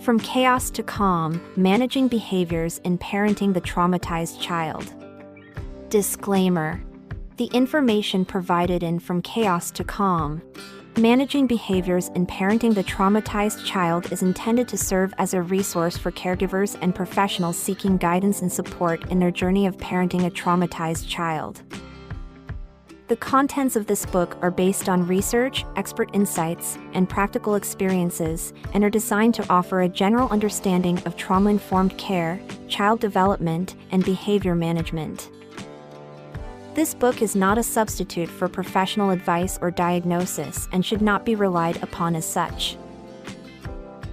From Chaos to Calm, Managing Behaviors in Parenting the Traumatized Child. Disclaimer: the information provided in From Chaos to Calm, Managing Behaviors in Parenting the Traumatized Child is intended to serve as a resource for caregivers and professionals seeking guidance and support in their journey of parenting a traumatized child. The contents of this book are based on research, expert insights, and practical experiences, and are designed to offer a general understanding of trauma-informed care, child development, and behavior management. This book is not a substitute for professional advice or diagnosis and should not be relied upon as such.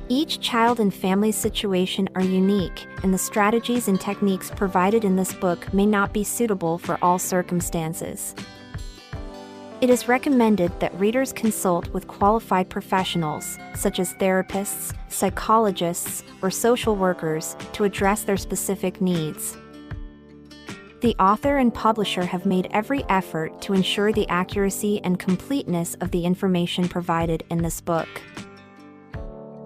Each child and family situation are unique, and the strategies and techniques provided in this book may not be suitable for all circumstances. It is recommended that readers consult with qualified professionals, such as therapists, psychologists, or social workers, to address their specific needs. The author and publisher have made every effort to ensure the accuracy and completeness of the information provided in this book.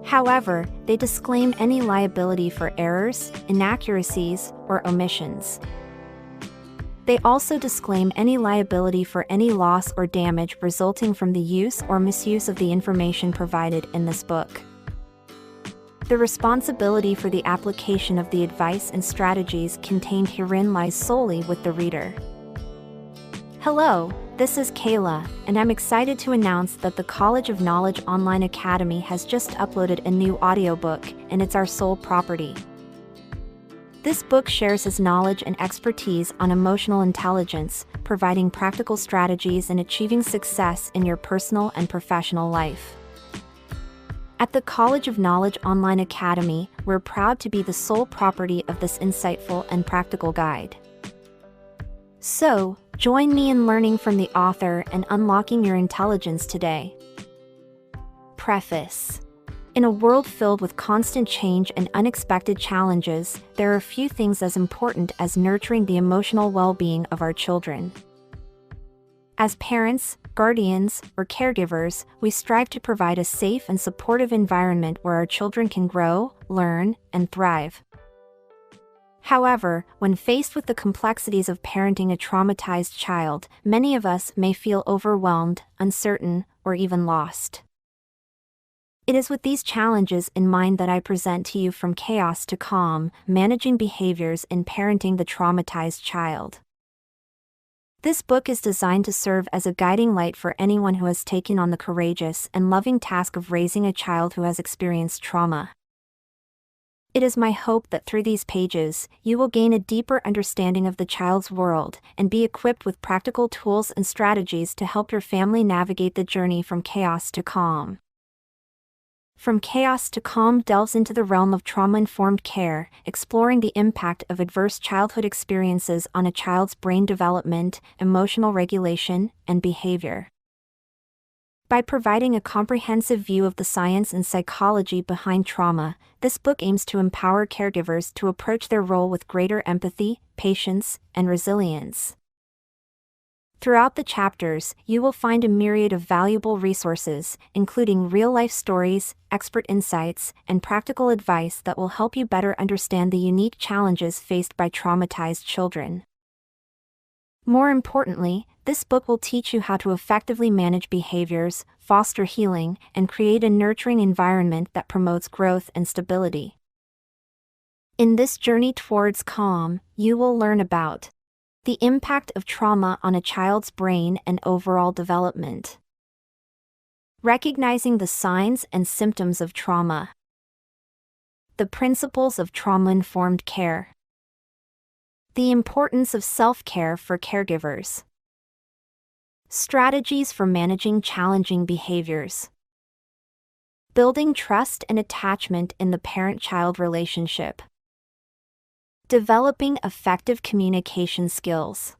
However, they disclaim any liability for errors, inaccuracies, or omissions. They also disclaim any liability for any loss or damage resulting from the use or misuse of the information provided in this book. The responsibility for the application of the advice and strategies contained herein lies solely with the reader. Hello, this is Kayla, and I'm excited to announce that the College of Knowledge Online Academy has just uploaded a new audiobook, and it's our sole property. This book shares its knowledge and expertise on emotional intelligence, providing practical strategies in achieving success in your personal and professional life. At the College of Knowledge Online Academy, we're proud to be the sole property of this insightful and practical guide. So, join me in learning from the author and unlocking your intelligence today. Preface: in a world filled with constant change and unexpected challenges, there are few things as important as nurturing the emotional well-being of our children. As parents, guardians, or caregivers, we strive to provide a safe and supportive environment where our children can grow, learn, and thrive. However, when faced with the complexities of parenting a traumatized child, many of us may feel overwhelmed, uncertain, or even lost. It is with these challenges in mind that I present to you From Chaos to Calm, Managing Behaviors in Parenting the Traumatized Child. This book is designed to serve as a guiding light for anyone who has taken on the courageous and loving task of raising a child who has experienced trauma. It is my hope that through these pages, you will gain a deeper understanding of the child's world and be equipped with practical tools and strategies to help your family navigate the journey from chaos to calm. From Chaos to Calm delves into the realm of trauma-informed care, exploring the impact of adverse childhood experiences on a child's brain development, emotional regulation, and behavior. By providing a comprehensive view of the science and psychology behind trauma, this book aims to empower caregivers to approach their role with greater empathy, patience, and resilience. Throughout the chapters, you will find a myriad of valuable resources, including real-life stories, expert insights, and practical advice that will help you better understand the unique challenges faced by traumatized children. More importantly, this book will teach you how to effectively manage behaviors, foster healing, and create a nurturing environment that promotes growth and stability. In this journey towards calm, you will learn about the impact of trauma on a child's brain and overall development. Recognizing the signs and symptoms of trauma. The principles of trauma-informed care. The importance of self-care for caregivers. Strategies for managing challenging behaviors. Building trust and attachment in the parent-child relationship. Developing effective communication skills.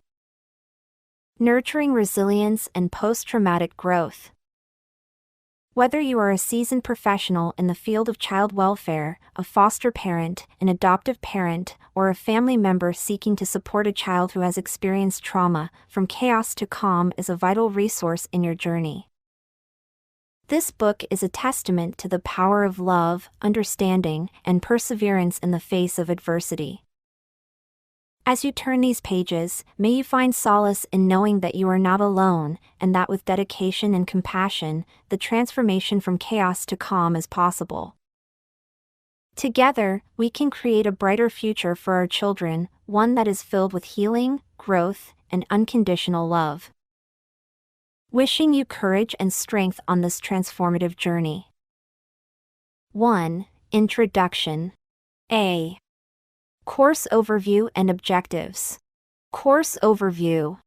Nurturing resilience and post-traumatic growth. Whether you are a seasoned professional in the field of child welfare, a foster parent, an adoptive parent, or a family member seeking to support a child who has experienced trauma, From Chaos to Calm is a vital resource in your journey. This book is a testament to the power of love, understanding, and perseverance in the face of adversity. As you turn these pages, may you find solace in knowing that you are not alone, and that with dedication and compassion, the transformation from chaos to calm is possible. Together, we can create a brighter future for our children, one that is filled with healing, growth, and unconditional love. Wishing you courage and strength on this transformative journey. 1. Introduction. A. Course Overview and Objectives. Course Overview.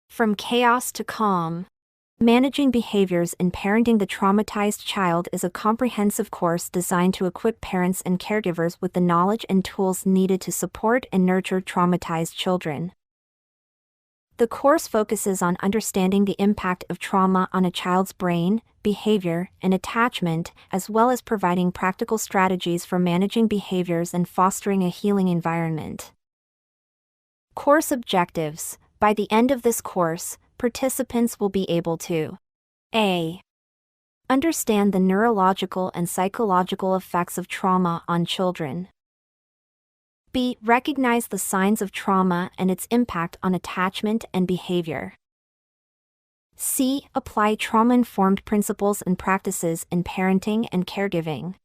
From Chaos to Calm. Managing Behaviors in Parenting the Traumatized Child is a comprehensive course designed to equip parents and caregivers with the knowledge and tools needed to support and nurture traumatized children. The course focuses on understanding the impact of trauma on a child's brain, behavior, and attachment, as well as providing practical strategies for managing behaviors and fostering a healing environment. Course Objectives. By the end of this course, participants will be able to A. Understand the neurological and psychological effects of trauma on children. B. Recognize the signs of trauma and its impact on attachment and behavior. C. Apply trauma-informed principles and practices in parenting and caregiving.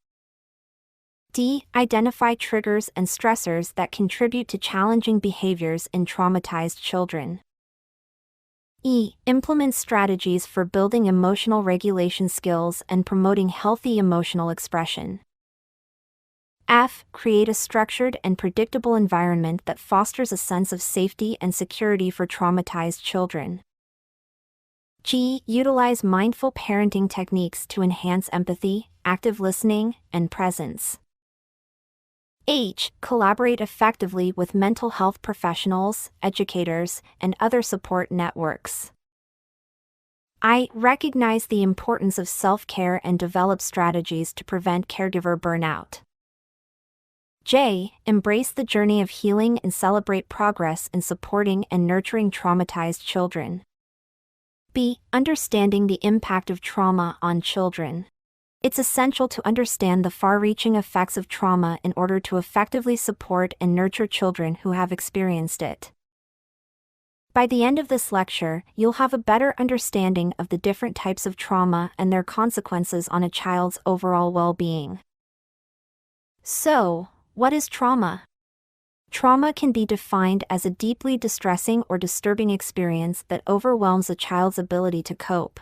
D. Identify triggers and stressors that contribute to challenging behaviors in traumatized children. E. Implement strategies for building emotional regulation skills and promoting healthy emotional expression. F. Create a structured and predictable environment that fosters a sense of safety and security for traumatized children. G. Utilize mindful parenting techniques to enhance empathy, active listening, and presence. H. Collaborate effectively with mental health professionals, educators, and other support networks. I. Recognize the importance of self-care and develop strategies to prevent caregiver burnout. J. Embrace the journey of healing and celebrate progress in supporting and nurturing traumatized children. B. Understanding the impact of trauma on children. It's essential to understand the far-reaching effects of trauma in order to effectively support and nurture children who have experienced it. By the end of this lecture, you'll have a better understanding of the different types of trauma and their consequences on a child's overall well-being. So, what is trauma? Trauma can be defined as a deeply distressing or disturbing experience that overwhelms a child's ability to cope.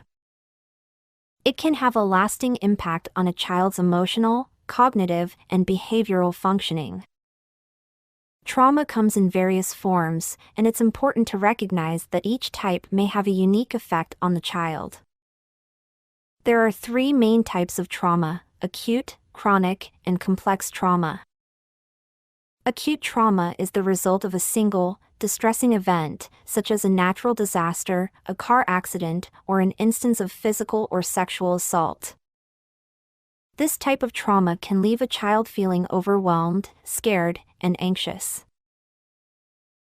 It can have a lasting impact on a child's emotional, cognitive, and behavioral functioning. Trauma comes in various forms, and it's important to recognize that each type may have a unique effect on the child. There are 3 main types of trauma: acute, chronic, and complex trauma. Acute trauma is the result of a single, distressing event, such as a natural disaster, a car accident, or an instance of physical or sexual assault. This type of trauma can leave a child feeling overwhelmed, scared, and anxious.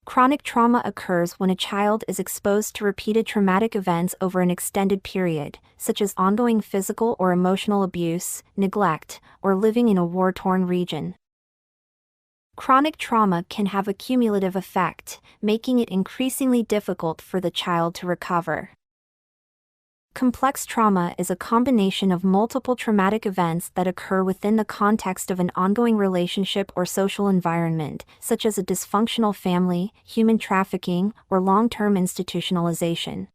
Chronic trauma occurs when a child is exposed to repeated traumatic events over an extended period, such as ongoing physical or emotional abuse, neglect, or living in a war-torn region. Chronic trauma can have a cumulative effect, making it increasingly difficult for the child to recover. Complex trauma is a combination of multiple traumatic events that occur within the context of an ongoing relationship or social environment, such as a dysfunctional family, human trafficking, or long-term institutionalization.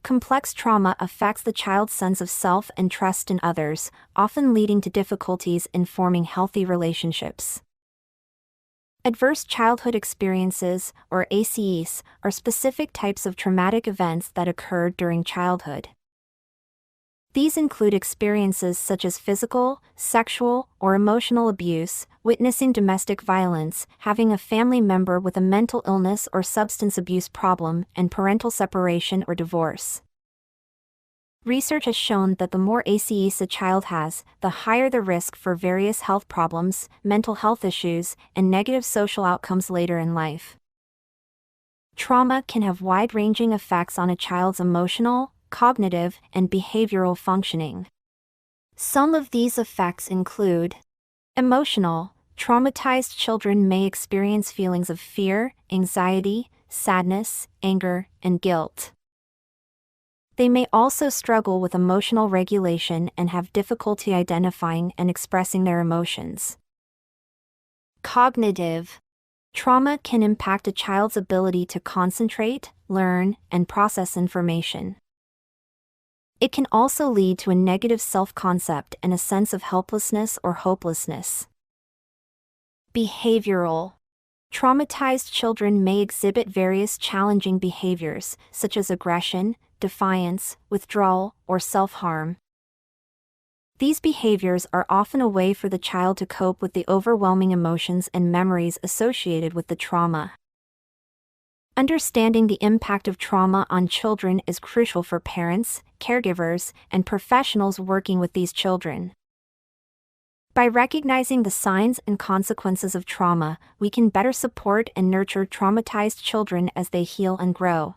Complex trauma affects the child's sense of self and trust in others, often leading to difficulties in forming healthy relationships. Adverse childhood experiences, or ACEs, are specific types of traumatic events that occur during childhood. These include experiences such as physical, sexual, or emotional abuse, witnessing domestic violence, having a family member with a mental illness or substance abuse problem, and parental separation or divorce. Research has shown that the more ACEs a child has, the higher the risk for various health problems, mental health issues, and negative social outcomes later in life. Trauma can have wide-ranging effects on a child's emotional, cognitive, and behavioral functioning. Some of these effects include emotional. Traumatized children may experience feelings of fear, anxiety, sadness, anger, and guilt. They may also struggle with emotional regulation and have difficulty identifying and expressing their emotions. Cognitive. Trauma can impact a child's ability to concentrate, learn, and process information. It can also lead to a negative self-concept and a sense of helplessness or hopelessness. Behavioral. Traumatized children may exhibit various challenging behaviors, such as aggression, defiance, withdrawal, or self-harm. These behaviors are often a way for the child to cope with the overwhelming emotions and memories associated with the trauma. Understanding the impact of trauma on children is crucial for parents, caregivers, and professionals working with these children. By recognizing the signs and consequences of trauma, we can better support and nurture traumatized children as they heal and grow.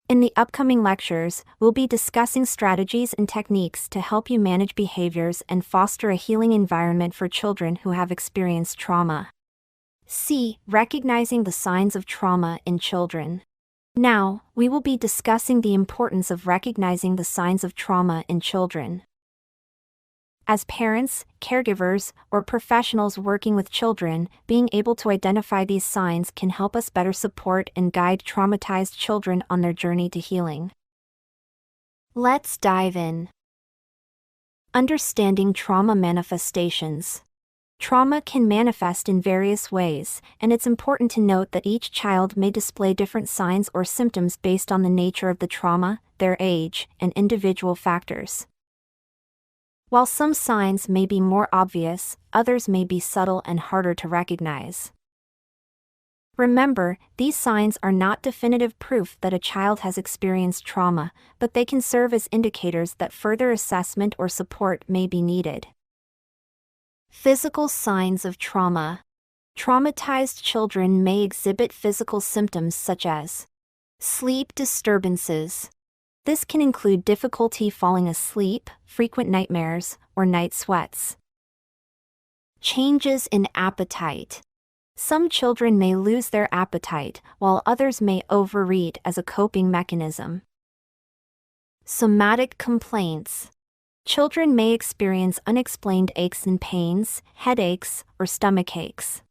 In the upcoming lectures, we'll be discussing strategies and techniques to help you manage behaviors and foster a healing environment for children who have experienced trauma. C. Recognizing the signs of trauma in children. Now, we will be discussing the importance of recognizing the signs of trauma in children. As parents, caregivers, or professionals working with children, being able to identify these signs can help us better support and guide traumatized children on their journey to healing. Let's dive in. Understanding trauma manifestations. Trauma can manifest in various ways, and it's important to note that each child may display different signs or symptoms based on the nature of the trauma, their age, and individual factors. While some signs may be more obvious, others may be subtle and harder to recognize. Remember, these signs are not definitive proof that a child has experienced trauma, but they can serve as indicators that further assessment or support may be needed. Physical signs of trauma. Traumatized children may exhibit physical symptoms such as sleep disturbances. This can include difficulty falling asleep, frequent nightmares, or night sweats. Changes in appetite. Some children may lose their appetite, while others may overeat as a coping mechanism. Somatic complaints. Children may experience unexplained aches and pains, headaches, or stomach aches.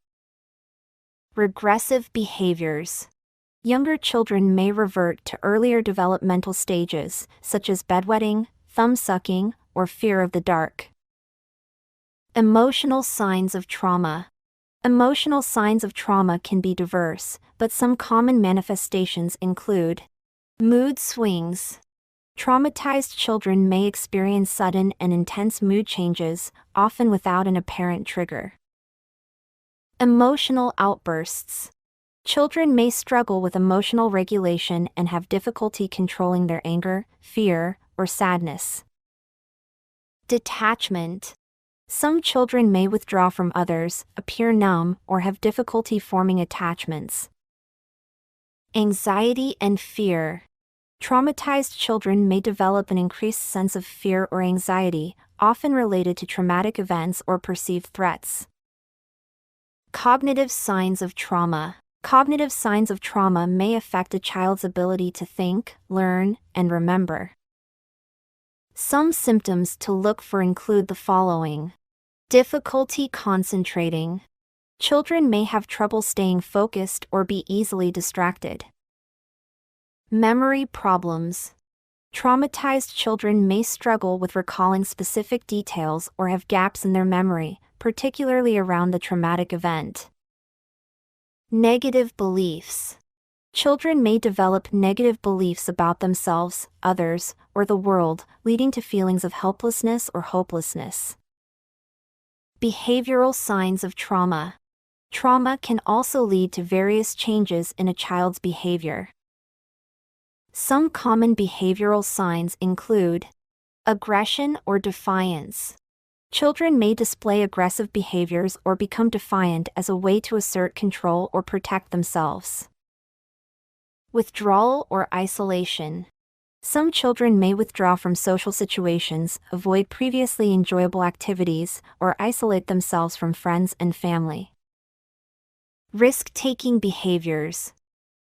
Regressive behaviors. Younger children may revert to earlier developmental stages, such as bedwetting, thumb-sucking, or fear of the dark. Emotional signs of trauma. Emotional signs of trauma can be diverse, but some common manifestations include mood swings. Traumatized children may experience sudden and intense mood changes, often without an apparent trigger. Emotional outbursts. Children may struggle with emotional regulation and have difficulty controlling their anger, fear, or sadness. Detachment. Some children may withdraw from others, appear numb, or have difficulty forming attachments. Anxiety and fear. Traumatized children may develop an increased sense of fear or anxiety, often related to traumatic events or perceived threats. Cognitive signs of trauma. Cognitive signs of trauma may affect a child's ability to think, learn, and remember. Some symptoms to look for include the following. Difficulty concentrating. Children may have trouble staying focused or be easily distracted. Memory problems. Traumatized children may struggle with recalling specific details or have gaps in their memory, particularly around the traumatic event. Negative beliefs. Children may develop negative beliefs about themselves, others, or the world, leading to feelings of helplessness or hopelessness. Behavioral signs of trauma. Trauma can also lead to various changes in a child's behavior. Some common behavioral signs include aggression or defiance. Children may display aggressive behaviors or become defiant as a way to assert control or protect themselves. Withdrawal or isolation. Some children may withdraw from social situations, avoid previously enjoyable activities, or isolate themselves from friends and family. Risk-taking behaviors.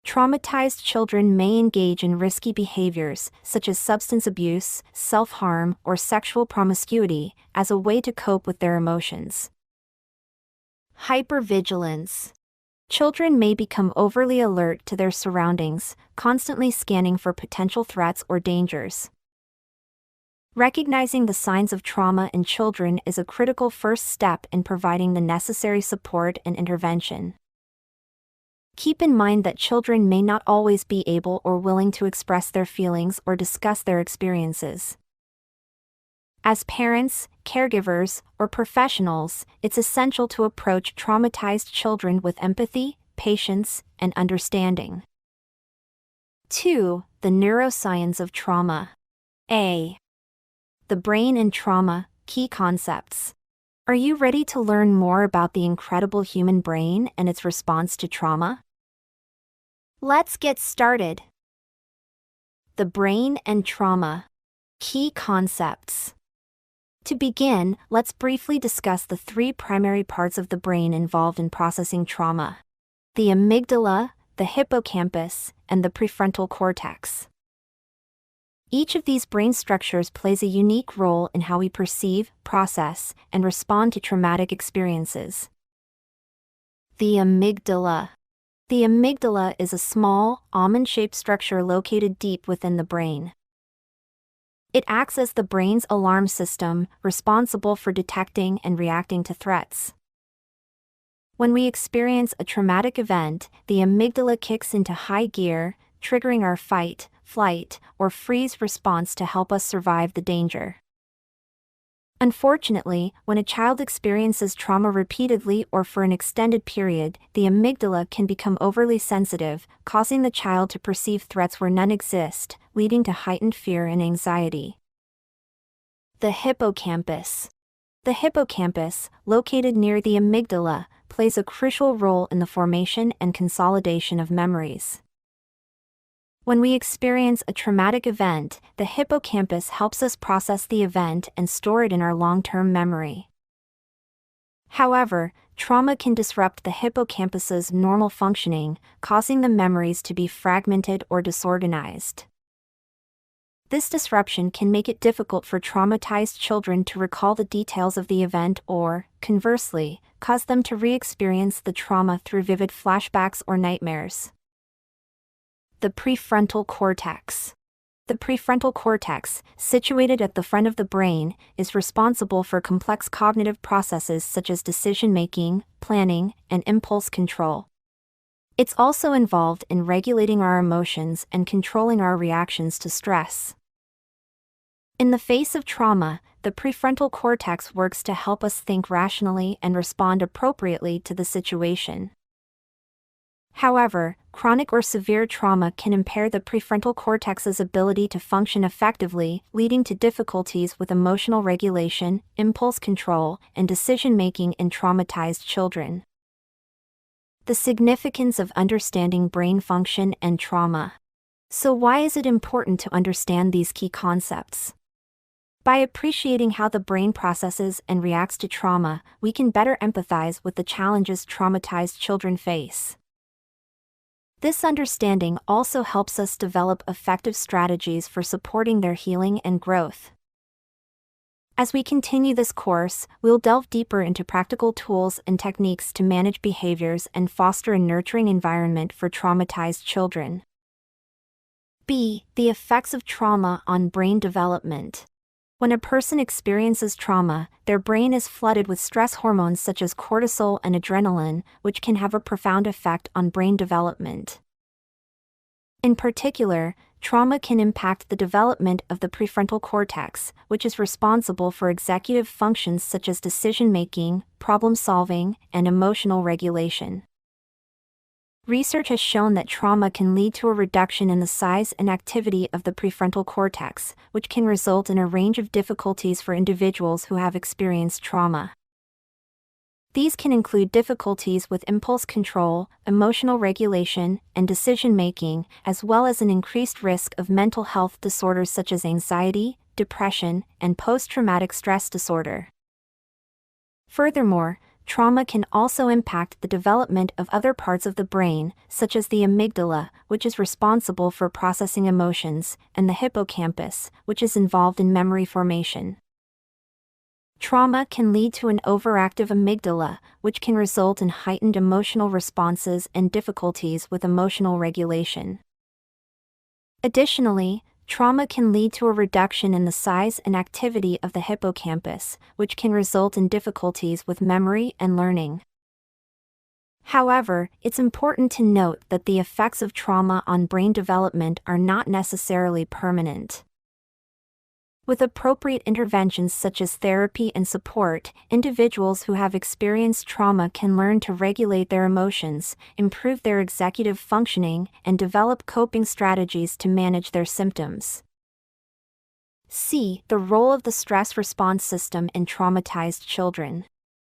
Traumatized children may engage in risky behaviors, such as substance abuse, self-harm, or sexual promiscuity, as a way to cope with their emotions. Hypervigilance. Children may become overly alert to their surroundings, constantly scanning for potential threats or dangers. Recognizing the signs of trauma in children is a critical first step in providing the necessary support and intervention. Keep in mind that children may not always be able or willing to express their feelings or discuss their experiences. As parents, caregivers, or professionals, it's essential to approach traumatized children with empathy, patience, and understanding. 2. The neuroscience of trauma. A. The brain and trauma, key concepts. Are you ready to learn more about the incredible human brain and its response to trauma? Let's get started. The brain and trauma. Key concepts. To begin, let's briefly discuss the three primary parts of the brain involved in processing trauma: the amygdala, the hippocampus, and the prefrontal cortex. Each of these brain structures plays a unique role in how we perceive, process, and respond to traumatic experiences. The amygdala. The amygdala is a small, almond-shaped structure located deep within the brain. It acts as the brain's alarm system, responsible for detecting and reacting to threats. When we experience a traumatic event, the amygdala kicks into high gear, triggering our fight, flight, or freeze response to help us survive the danger. Unfortunately, when a child experiences trauma repeatedly or for an extended period, the amygdala can become overly sensitive, causing the child to perceive threats where none exist, leading to heightened fear and anxiety. The hippocampus. The hippocampus, located near the amygdala, plays a crucial role in the formation and consolidation of memories. When we experience a traumatic event, the hippocampus helps us process the event and store it in our long-term memory. However, trauma can disrupt the hippocampus's normal functioning, causing the memories to be fragmented or disorganized. This disruption can make it difficult for traumatized children to recall the details of the event or, conversely, cause them to re-experience the trauma through vivid flashbacks or nightmares. The prefrontal cortex. The prefrontal cortex, situated at the front of the brain, is responsible for complex cognitive processes such as decision-making, planning, and impulse control. It's also involved in regulating our emotions and controlling our reactions to stress. In the face of trauma, the prefrontal cortex works to help us think rationally and respond appropriately to the situation. However, chronic or severe trauma can impair the prefrontal cortex's ability to function effectively, leading to difficulties with emotional regulation, impulse control, and decision-making in traumatized children. The significance of understanding brain function and trauma. So why is it important to understand these key concepts? By appreciating how the brain processes and reacts to trauma, we can better empathize with the challenges traumatized children face. This understanding also helps us develop effective strategies for supporting their healing and growth. As we continue this course, we'll delve deeper into practical tools and techniques to manage behaviors and foster a nurturing environment for traumatized children. B. The effects of trauma on brain development. When a person experiences trauma, their brain is flooded with stress hormones such as cortisol and adrenaline, which can have a profound effect on brain development. In particular, trauma can impact the development of the prefrontal cortex, which is responsible for executive functions such as decision-making, problem-solving, and emotional regulation. Research has shown that trauma can lead to a reduction in the size and activity of the prefrontal cortex, which can result in a range of difficulties for individuals who have experienced trauma. These can include difficulties with impulse control, emotional regulation, and decision-making, as well as an increased risk of mental health disorders such as anxiety, depression, and post-traumatic stress disorder. Furthermore, trauma can also impact the development of other parts of the brain, such as the amygdala, which is responsible for processing emotions, and the hippocampus, which is involved in memory formation. Trauma can lead to an overactive amygdala, which can result in heightened emotional responses and difficulties with emotional regulation. Additionally, trauma can lead to a reduction in the size and activity of the hippocampus, which can result in difficulties with memory and learning. However, it's important to note that the effects of trauma on brain development are not necessarily permanent. With appropriate interventions such as therapy and support, individuals who have experienced trauma can learn to regulate their emotions, improve their executive functioning, and develop coping strategies to manage their symptoms. C. The role of the stress response system in traumatized children.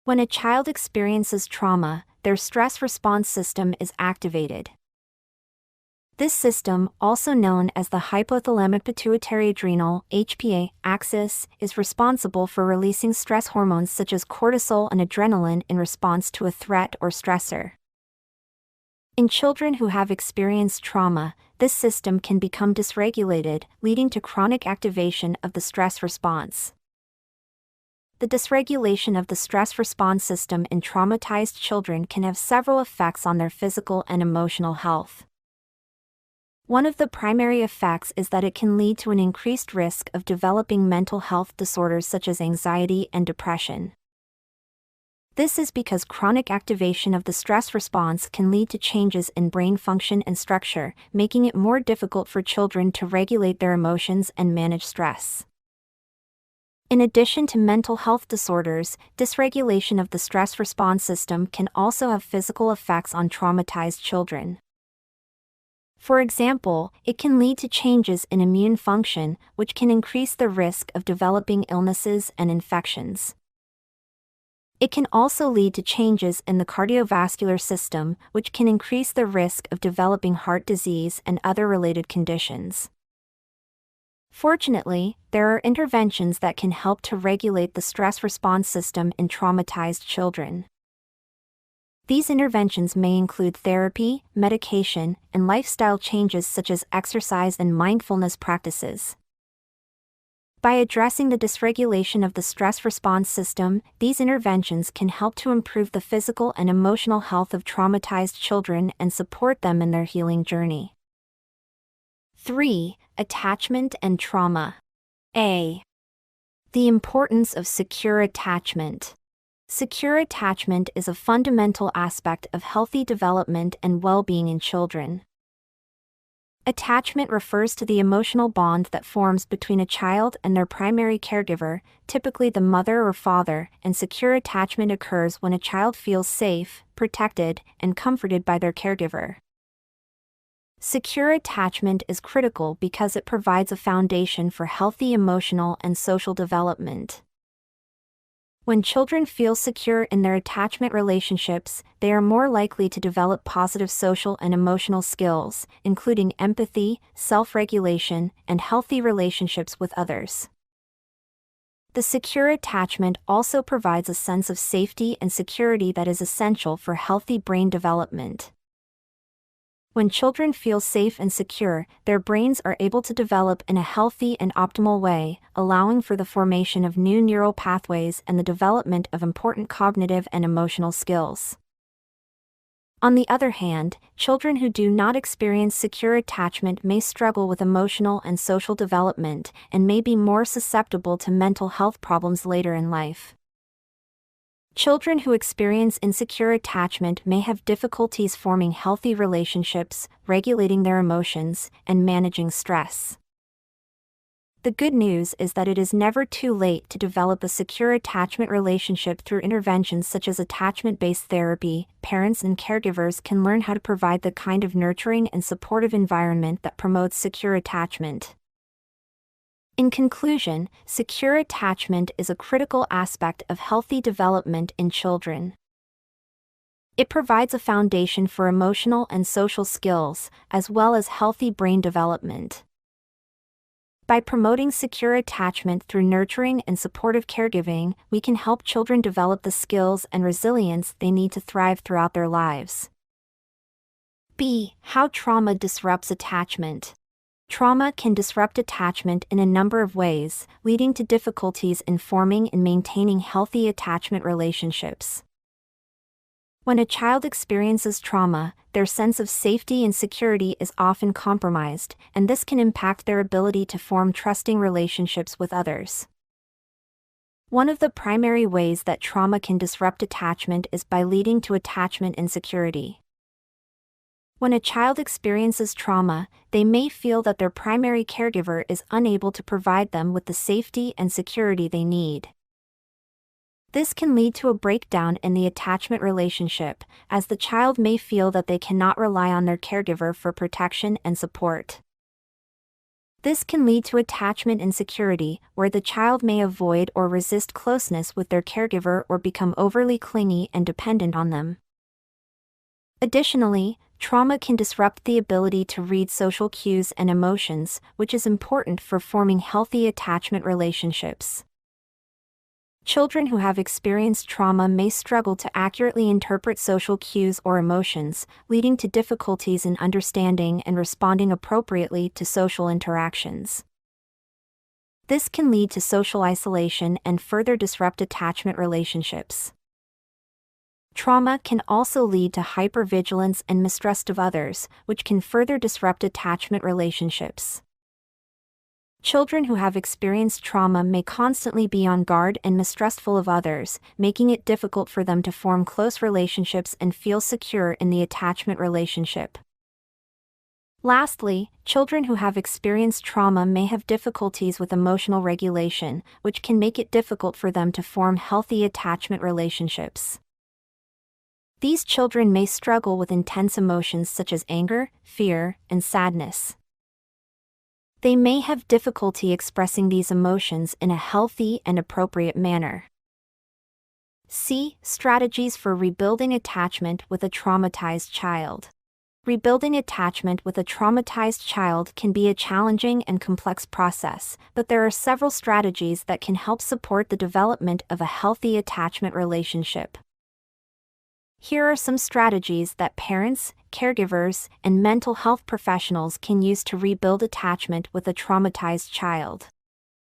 When a child experiences trauma, their stress response system is activated. This system, also known as the hypothalamic pituitary adrenal (HPA) axis, is responsible for releasing stress hormones such as cortisol and adrenaline in response to a threat or stressor. In children who have experienced trauma, this system can become dysregulated, leading to chronic activation of the stress response. The dysregulation of the stress response system in traumatized children can have several effects on their physical and emotional health. One of the primary effects is that it can lead to an increased risk of developing mental health disorders such as anxiety and depression. This is because chronic activation of the stress response can lead to changes in brain function and structure, making it more difficult for children to regulate their emotions and manage stress. In addition to mental health disorders, dysregulation of the stress response system can also have physical effects on traumatized children. For example, it can lead to changes in immune function, which can increase the risk of developing illnesses and infections. It can also lead to changes in the cardiovascular system, which can increase the risk of developing heart disease and other related conditions. Fortunately, there are interventions that can help to regulate the stress response system in traumatized children. These interventions may include therapy, medication, and lifestyle changes such as exercise and mindfulness practices. By addressing the dysregulation of the stress response system, these interventions can help to improve the physical and emotional health of traumatized children and support them in their healing journey. 3. Attachment and trauma. A. The importance of secure attachment. Secure attachment is a fundamental aspect of healthy development and well-being in children. Attachment refers to the emotional bond that forms between a child and their primary caregiver, typically the mother or father, and secure attachment occurs when a child feels safe, protected, and comforted by their caregiver. Secure attachment is critical because it provides a foundation for healthy emotional and social development. When children feel secure in their attachment relationships, they are more likely to develop positive social and emotional skills, including empathy, self-regulation, and healthy relationships with others. The secure attachment also provides a sense of safety and security that is essential for healthy brain development. When children feel safe and secure, their brains are able to develop in a healthy and optimal way, allowing for the formation of new neural pathways and the development of important cognitive and emotional skills. On the other hand, children who do not experience secure attachment may struggle with emotional and social development and may be more susceptible to mental health problems later in life. Children who experience insecure attachment may have difficulties forming healthy relationships, regulating their emotions, and managing stress. The good news is that it is never too late to develop a secure attachment relationship through interventions such as attachment-based therapy. Parents and caregivers can learn how to provide the kind of nurturing and supportive environment that promotes secure attachment. In conclusion, secure attachment is a critical aspect of healthy development in children. It provides a foundation for emotional and social skills, as well as healthy brain development. By promoting secure attachment through nurturing and supportive caregiving, we can help children develop the skills and resilience they need to thrive throughout their lives. B. How trauma disrupts attachment. Trauma can disrupt attachment in a number of ways, leading to difficulties in forming and maintaining healthy attachment relationships. When a child experiences trauma, their sense of safety and security is often compromised, and this can impact their ability to form trusting relationships with others. One of the primary ways that trauma can disrupt attachment is by leading to attachment insecurity. When a child experiences trauma, they may feel that their primary caregiver is unable to provide them with the safety and security they need. This can lead to a breakdown in the attachment relationship, as the child may feel that they cannot rely on their caregiver for protection and support. This can lead to attachment insecurity, where the child may avoid or resist closeness with their caregiver or become overly clingy and dependent on them. Additionally, trauma can disrupt the ability to read social cues and emotions, which is important for forming healthy attachment relationships. Children who have experienced trauma may struggle to accurately interpret social cues or emotions, leading to difficulties in understanding and responding appropriately to social interactions. This can lead to social isolation and further disrupt attachment relationships. Trauma can also lead to hypervigilance and mistrust of others, which can further disrupt attachment relationships. Children who have experienced trauma may constantly be on guard and mistrustful of others, making it difficult for them to form close relationships and feel secure in the attachment relationship. Lastly, children who have experienced trauma may have difficulties with emotional regulation, which can make it difficult for them to form healthy attachment relationships. These children may struggle with intense emotions such as anger, fear, and sadness. They may have difficulty expressing these emotions in a healthy and appropriate manner. C. Strategies for rebuilding attachment with a traumatized child. Rebuilding attachment with a traumatized child can be a challenging and complex process, but there are several strategies that can help support the development of a healthy attachment relationship. Here are some strategies that parents, caregivers, and mental health professionals can use to rebuild attachment with a traumatized child.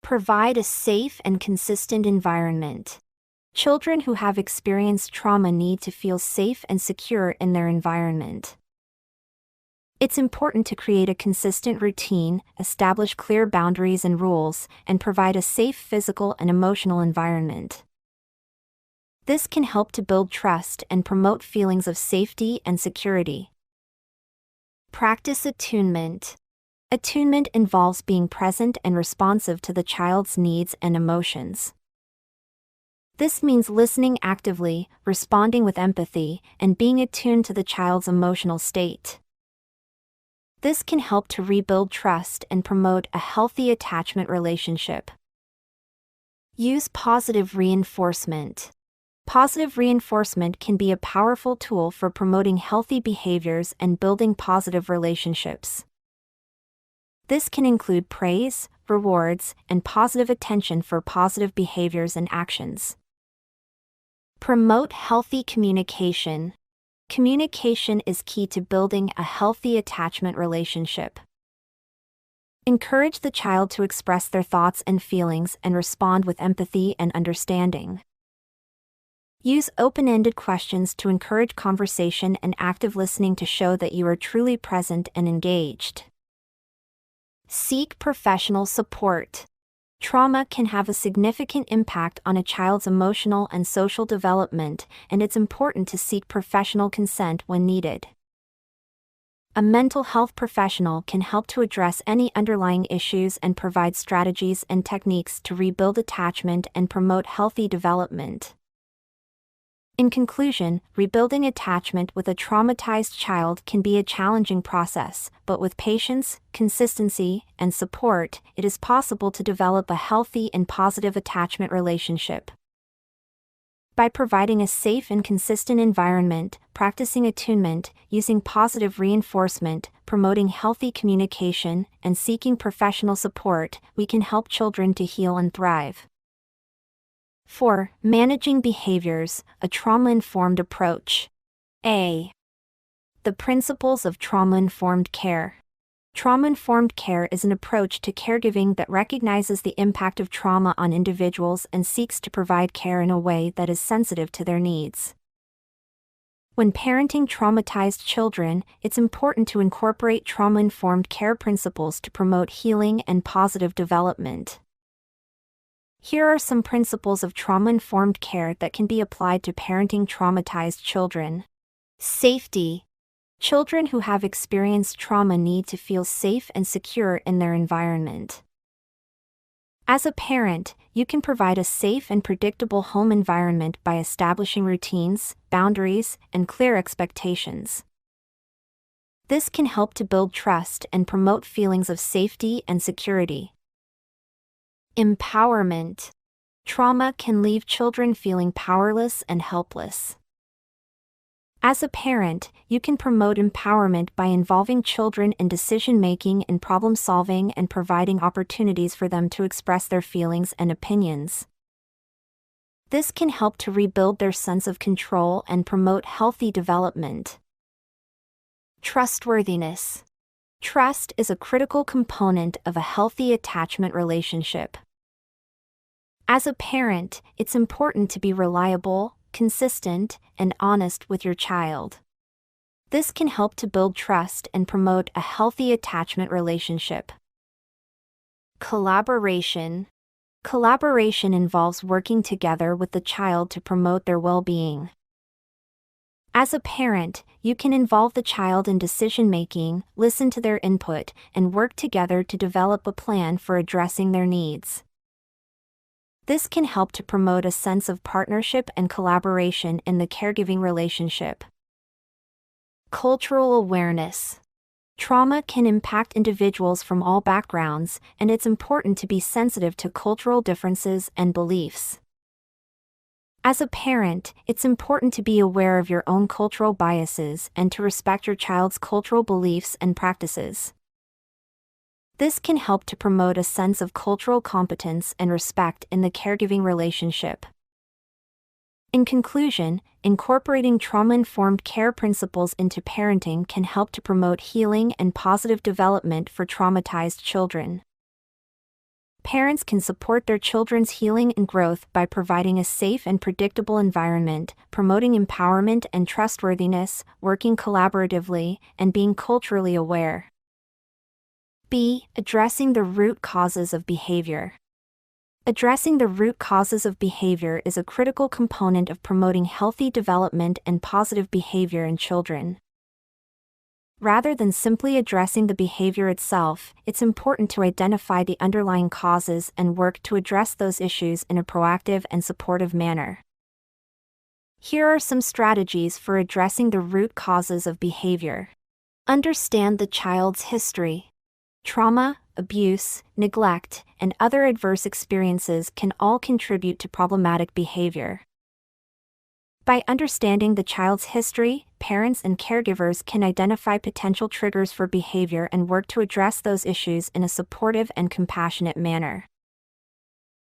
Provide a safe and consistent environment. Children who have experienced trauma need to feel safe and secure in their environment. It's important to create a consistent routine, establish clear boundaries and rules, and provide a safe physical and emotional environment. This can help to build trust and promote feelings of safety and security. Practice attunement. Attunement involves being present and responsive to the child's needs and emotions. This means listening actively, responding with empathy, and being attuned to the child's emotional state. This can help to rebuild trust and promote a healthy attachment relationship. Use positive reinforcement. Positive reinforcement can be a powerful tool for promoting healthy behaviors and building positive relationships. This can include praise, rewards, and positive attention for positive behaviors and actions. Promote healthy communication. Communication is key to building a healthy attachment relationship. Encourage the child to express their thoughts and feelings and respond with empathy and understanding. Use open-ended questions to encourage conversation and active listening to show that you are truly present and engaged. Seek professional support. Trauma can have a significant impact on a child's emotional and social development, and it's important to seek professional consent when needed. A mental health professional can help to address any underlying issues and provide strategies and techniques to rebuild attachment and promote healthy development. In conclusion, rebuilding attachment with a traumatized child can be a challenging process, but with patience, consistency, and support, it is possible to develop a healthy and positive attachment relationship. By providing a safe and consistent environment, practicing attunement, using positive reinforcement, promoting healthy communication, and seeking professional support, we can help children to heal and thrive. 4. Managing behaviors, a trauma-informed approach. A. The principles of trauma-informed care. Trauma-informed care is an approach to caregiving that recognizes the impact of trauma on individuals and seeks to provide care in a way that is sensitive to their needs. When parenting traumatized children, it's important to incorporate trauma-informed care principles to promote healing and positive development. Here are some principles of trauma-informed care that can be applied to parenting traumatized children. Safety. Children who have experienced trauma need to feel safe and secure in their environment. As a parent, you can provide a safe and predictable home environment by establishing routines, boundaries, and clear expectations. This can help to build trust and promote feelings of safety and security. Empowerment. Trauma can leave children feeling powerless and helpless. As a parent, you can promote empowerment by involving children in decision-making and problem-solving and providing opportunities for them to express their feelings and opinions. This can help to rebuild their sense of control and promote healthy development. Trustworthiness. Trust is a critical component of a healthy attachment relationship. As a parent, it's important to be reliable, consistent, and honest with your child. This can help to build trust and promote a healthy attachment relationship. Collaboration. Collaboration involves working together with the child to promote their well-being. As a parent, you can involve the child in decision-making, listen to their input, and work together to develop a plan for addressing their needs. This can help to promote a sense of partnership and collaboration in the caregiving relationship. Cultural awareness. Trauma can impact individuals from all backgrounds, and it's important to be sensitive to cultural differences and beliefs. As a parent, it's important to be aware of your own cultural biases and to respect your child's cultural beliefs and practices. This can help to promote a sense of cultural competence and respect in the caregiving relationship. In conclusion, incorporating trauma-informed care principles into parenting can help to promote healing and positive development for traumatized children. Parents can support their children's healing and growth by providing a safe and predictable environment, promoting empowerment and trustworthiness, working collaboratively, and being culturally aware. B. Addressing the root causes of behavior. Addressing the root causes of behavior is a critical component of promoting healthy development and positive behavior in children. Rather than simply addressing the behavior itself, it's important to identify the underlying causes and work to address those issues in a proactive and supportive manner. Here are some strategies for addressing the root causes of behavior. Understand the child's history. Trauma, abuse, neglect, and other adverse experiences can all contribute to problematic behavior. By understanding the child's history, parents and caregivers can identify potential triggers for behavior and work to address those issues in a supportive and compassionate manner.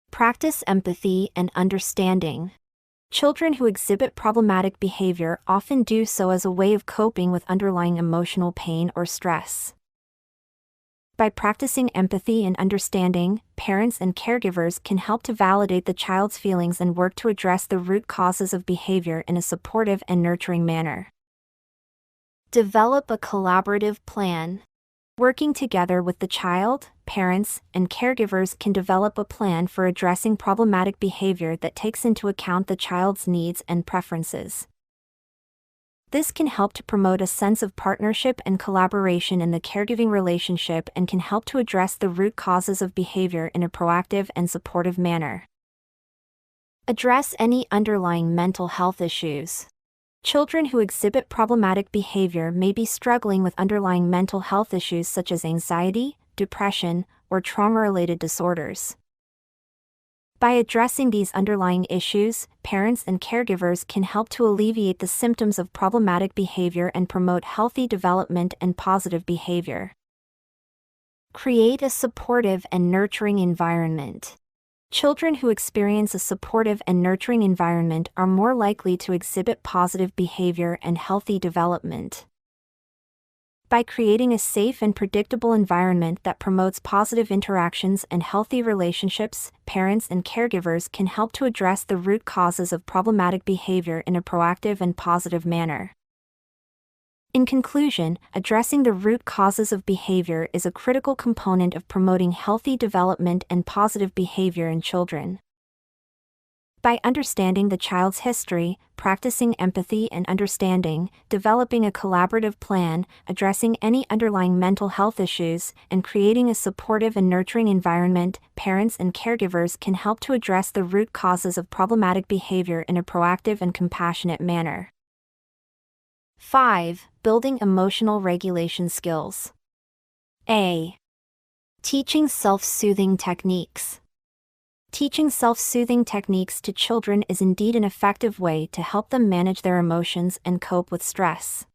Practice empathy and understanding. Children who exhibit problematic behavior often do so as a way of coping with underlying emotional pain or stress. By practicing empathy and understanding, parents and caregivers can help to validate the child's feelings and work to address the root causes of behavior in a supportive and nurturing manner. Develop a collaborative plan. Working together with the child, parents, and caregivers can develop a plan for addressing problematic behavior that takes into account the child's needs and preferences. This can help to promote a sense of partnership and collaboration in the caregiving relationship and can help to address the root causes of behavior in a proactive and supportive manner. Address any underlying mental health issues. Children who exhibit problematic behavior may be struggling with underlying mental health issues such as anxiety, depression, or trauma-related disorders. By addressing these underlying issues, parents and caregivers can help to alleviate the symptoms of problematic behavior and promote healthy development and positive behavior. Create a supportive and nurturing environment. Children who experience a supportive and nurturing environment are more likely to exhibit positive behavior and healthy development. By creating a safe and predictable environment that promotes positive interactions and healthy relationships, parents and caregivers can help to address the root causes of problematic behavior in a proactive and positive manner. In conclusion, addressing the root causes of behavior is a critical component of promoting healthy development and positive behavior in children. By understanding the child's history, practicing empathy and understanding, developing a collaborative plan, addressing any underlying mental health issues, and creating a supportive and nurturing environment, parents and caregivers can help to address the root causes of problematic behavior in a proactive and compassionate manner. 5. Building emotional regulation skills. A. Teaching self-soothing techniques. Teaching self-soothing techniques to children is indeed an effective way to help them manage their emotions and cope with stress.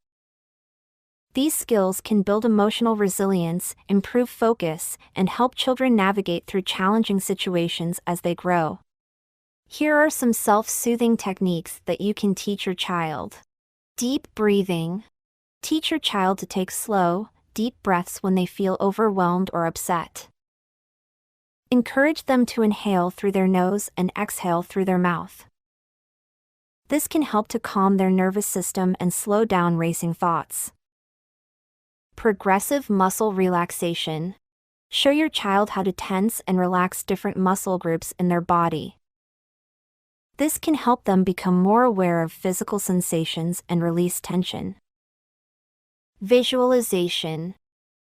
These skills can build emotional resilience, improve focus, and help children navigate through challenging situations as they grow. Here are some self-soothing techniques that you can teach your child. Deep breathing. Teach your child to take slow, deep breaths when they feel overwhelmed or upset. Encourage them to inhale through their nose and exhale through their mouth. This can help to calm their nervous system and slow down racing thoughts. Progressive muscle relaxation. Show your child how to tense and relax different muscle groups in their body. This can help them become more aware of physical sensations and release tension. Visualization.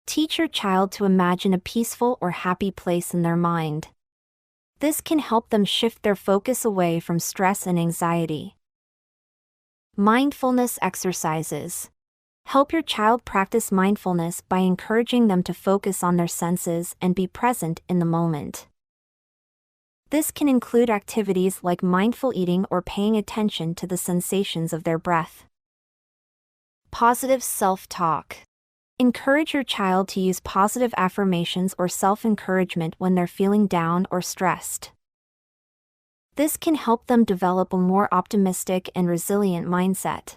Teach your child to imagine a peaceful or happy place in their mind. This can help them shift their focus away from stress and anxiety. Mindfulness exercises. Help your child practice mindfulness by encouraging them to focus on their senses and be present in the moment. This can include activities like mindful eating or paying attention to the sensations of their breath. Positive self-talk. Encourage your child to use positive affirmations or self-encouragement when they're feeling down or stressed. This can help them develop a more optimistic and resilient mindset.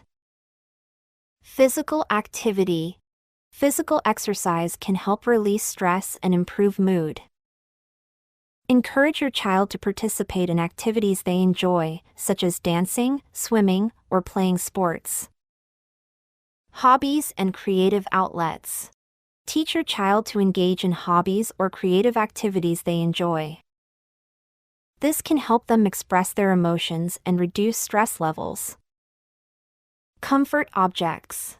Physical activity. Physical exercise can help release stress and improve mood. Encourage your child to participate in activities they enjoy, such as dancing, swimming, or playing sports. Hobbies and creative outlets. Teach your child to engage in hobbies or creative activities they enjoy. This can help them express their emotions and reduce stress levels. Comfort objects.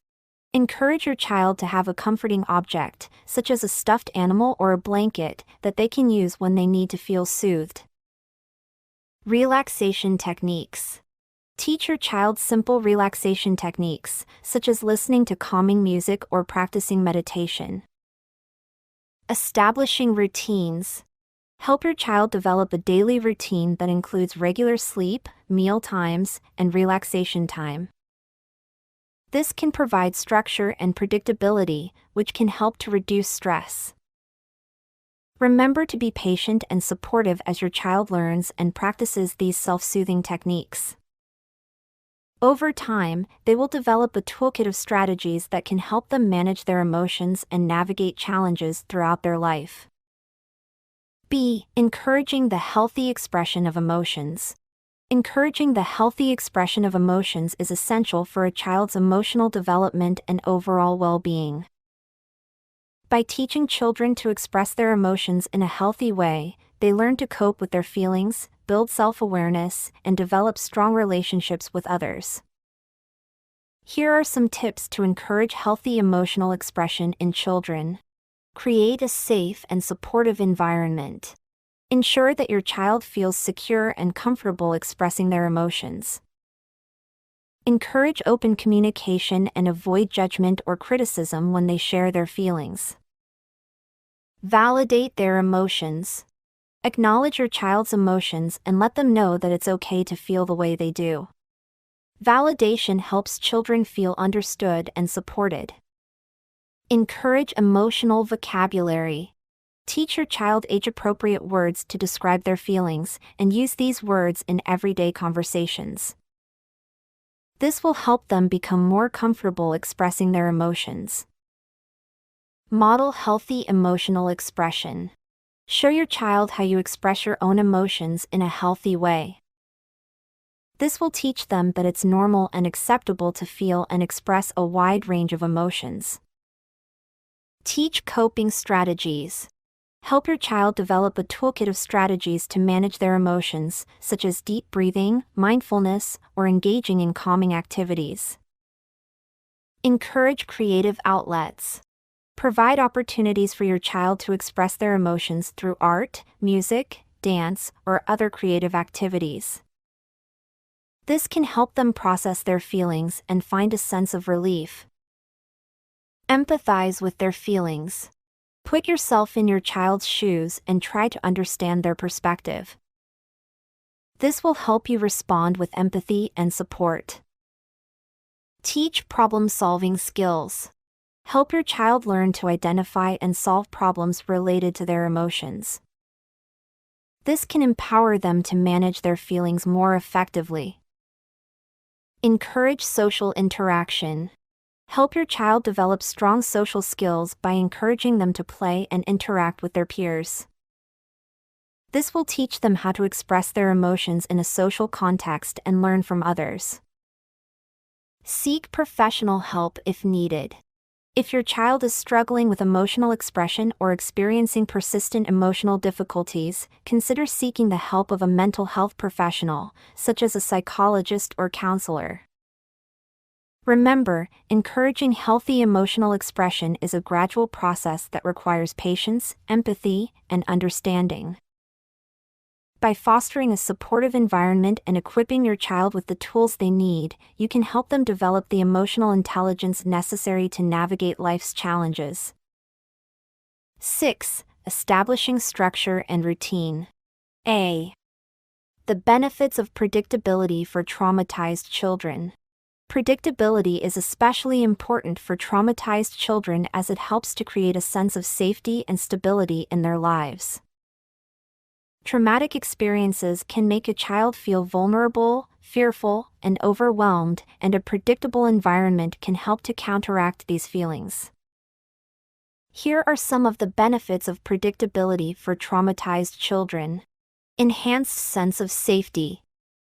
Encourage your child to have a comforting object, such as a stuffed animal or a blanket, that they can use when they need to feel soothed. Relaxation techniques. Teach your child simple relaxation techniques, such as listening to calming music or practicing meditation. Establishing routines. Help your child develop a daily routine that includes regular sleep, meal times, and relaxation time. This can provide structure and predictability, which can help to reduce stress. Remember to be patient and supportive as your child learns and practices these self-soothing techniques. Over time, they will develop a toolkit of strategies that can help them manage their emotions and navigate challenges throughout their life. B. Encouraging the healthy expression of emotions. Encouraging the healthy expression of emotions is essential for a child's emotional development and overall well-being. By teaching children to express their emotions in a healthy way, they learn to cope with their feelings, build self-awareness, and develop strong relationships with others. Here are some tips to encourage healthy emotional expression in children. Create a safe and supportive environment. Ensure that your child feels secure and comfortable expressing their emotions. Encourage open communication and avoid judgment or criticism when they share their feelings. Validate their emotions. Acknowledge your child's emotions and let them know that it's okay to feel the way they do. Validation helps children feel understood and supported. Encourage emotional vocabulary. Teach your child age-appropriate words to describe their feelings, and use these words in everyday conversations. This will help them become more comfortable expressing their emotions. Model healthy emotional expression. Show your child how you express your own emotions in a healthy way. This will teach them that it's normal and acceptable to feel and express a wide range of emotions. Teach coping strategies. Help your child develop a toolkit of strategies to manage their emotions, such as deep breathing, mindfulness, or engaging in calming activities. Encourage creative outlets. Provide opportunities for your child to express their emotions through art, music, dance, or other creative activities. This can help them process their feelings and find a sense of relief. Empathize with their feelings. Put yourself in your child's shoes and try to understand their perspective. This will help you respond with empathy and support. Teach problem-solving skills. Help your child learn to identify and solve problems related to their emotions. This can empower them to manage their feelings more effectively. Encourage social interaction. Help your child develop strong social skills by encouraging them to play and interact with their peers. This will teach them how to express their emotions in a social context and learn from others. Seek professional help if needed. If your child is struggling with emotional expression or experiencing persistent emotional difficulties, consider seeking the help of a mental health professional, such as a psychologist or counselor. Remember, encouraging healthy emotional expression is a gradual process that requires patience, empathy, and understanding. By fostering a supportive environment and equipping your child with the tools they need, you can help them develop the emotional intelligence necessary to navigate life's challenges. 6. Establishing structure and routine. A. The benefits of predictability for traumatized children. Predictability is especially important for traumatized children as it helps to create a sense of safety and stability in their lives. Traumatic experiences can make a child feel vulnerable, fearful, and overwhelmed, and a predictable environment can help to counteract these feelings. Here are some of the benefits of predictability for traumatized children. Enhanced sense of safety.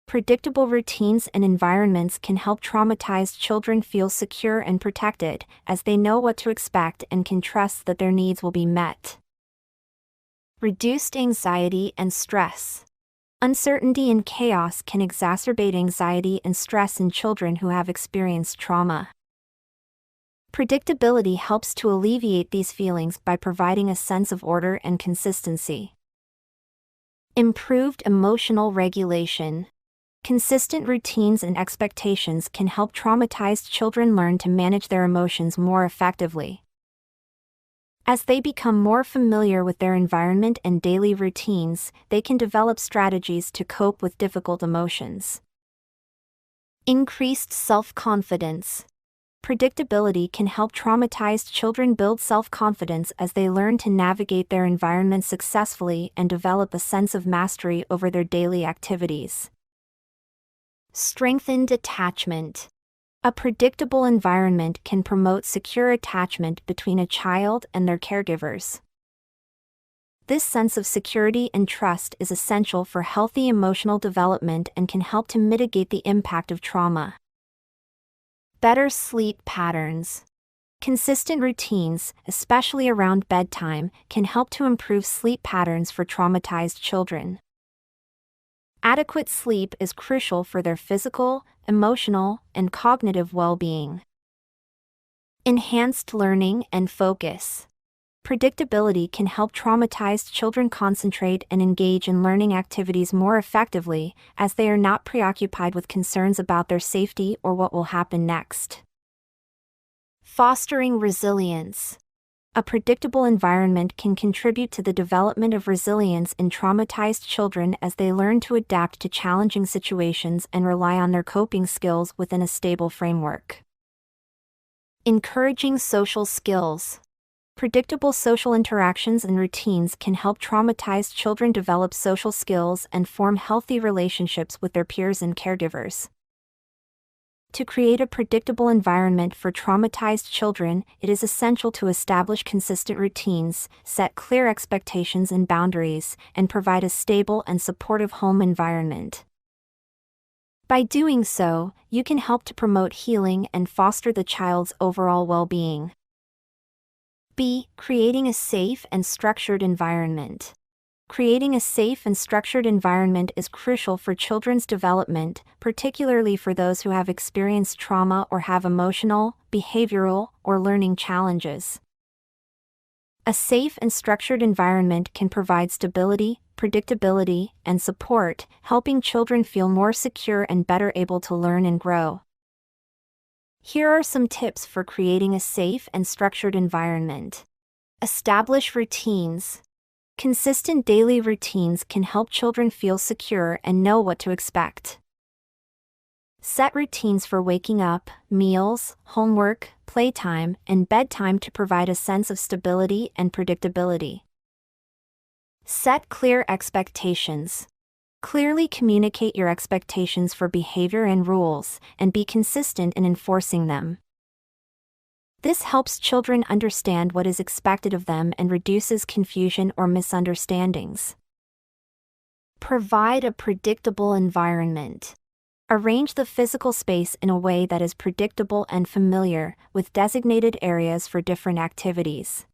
Predictable routines and environments can help traumatized children feel secure and protected, as they know what to expect and can trust that their needs will be met. Reduced anxiety and stress. Uncertainty and chaos can exacerbate anxiety and stress in children who have experienced trauma. Predictability helps to alleviate these feelings by providing a sense of order and consistency. Improved emotional regulation. Consistent routines and expectations can help traumatized children learn to manage their emotions more effectively. As they become more familiar with their environment and daily routines, they can develop strategies to cope with difficult emotions. Increased self-confidence. Predictability can help traumatized children build self-confidence as they learn to navigate their environment successfully and develop a sense of mastery over their daily activities. Strengthened attachment. A predictable environment can promote secure attachment between a child and their caregivers. This sense of security and trust is essential for healthy emotional development and can help to mitigate the impact of trauma. Better sleep patterns. Consistent routines, especially around bedtime, can help to improve sleep patterns for traumatized children. Adequate sleep is crucial for their physical, emotional, and cognitive well-being. Enhanced learning and focus. Predictability can help traumatized children concentrate and engage in learning activities more effectively, as they are not preoccupied with concerns about their safety or what will happen next. Fostering resilience. A predictable environment can contribute to the development of resilience in traumatized children as they learn to adapt to challenging situations and rely on their coping skills within a stable framework. Encouraging social skills. Predictable social interactions and routines can help traumatized children develop social skills and form healthy relationships with their peers and caregivers. To create a predictable environment for traumatized children, it is essential to establish consistent routines, set clear expectations and boundaries, and provide a stable and supportive home environment. By doing so, you can help to promote healing and foster the child's overall well-being. B. Creating a safe and structured environment. Creating a safe and structured environment is crucial for children's development, particularly for those who have experienced trauma or have emotional, behavioral, or learning challenges. A safe and structured environment can provide stability, predictability, and support, helping children feel more secure and better able to learn and grow. Here are some tips for creating a safe and structured environment. Establish routines. Consistent daily routines can help children feel secure and know what to expect. Set routines for waking up, meals, homework, playtime, and bedtime to provide a sense of stability and predictability. Set clear expectations. Clearly communicate your expectations for behavior and rules, and be consistent in enforcing them. This helps children understand what is expected of them and reduces confusion or misunderstandings. Provide a predictable environment. Arrange the physical space in a way that is predictable and familiar, with designated areas for different activities.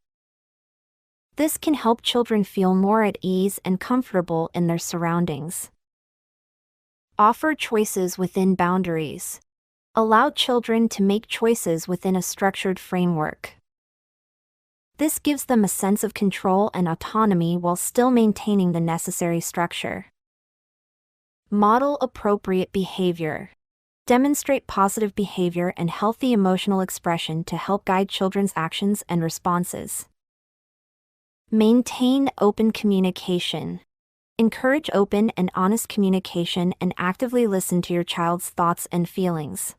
This can help children feel more at ease and comfortable in their surroundings. Offer choices within boundaries. Allow children to make choices within a structured framework. This gives them a sense of control and autonomy while still maintaining the necessary structure. Model appropriate behavior. Demonstrate positive behavior and healthy emotional expression to help guide children's actions and responses. Maintain open communication. Encourage open and honest communication and actively listen to your child's thoughts and feelings.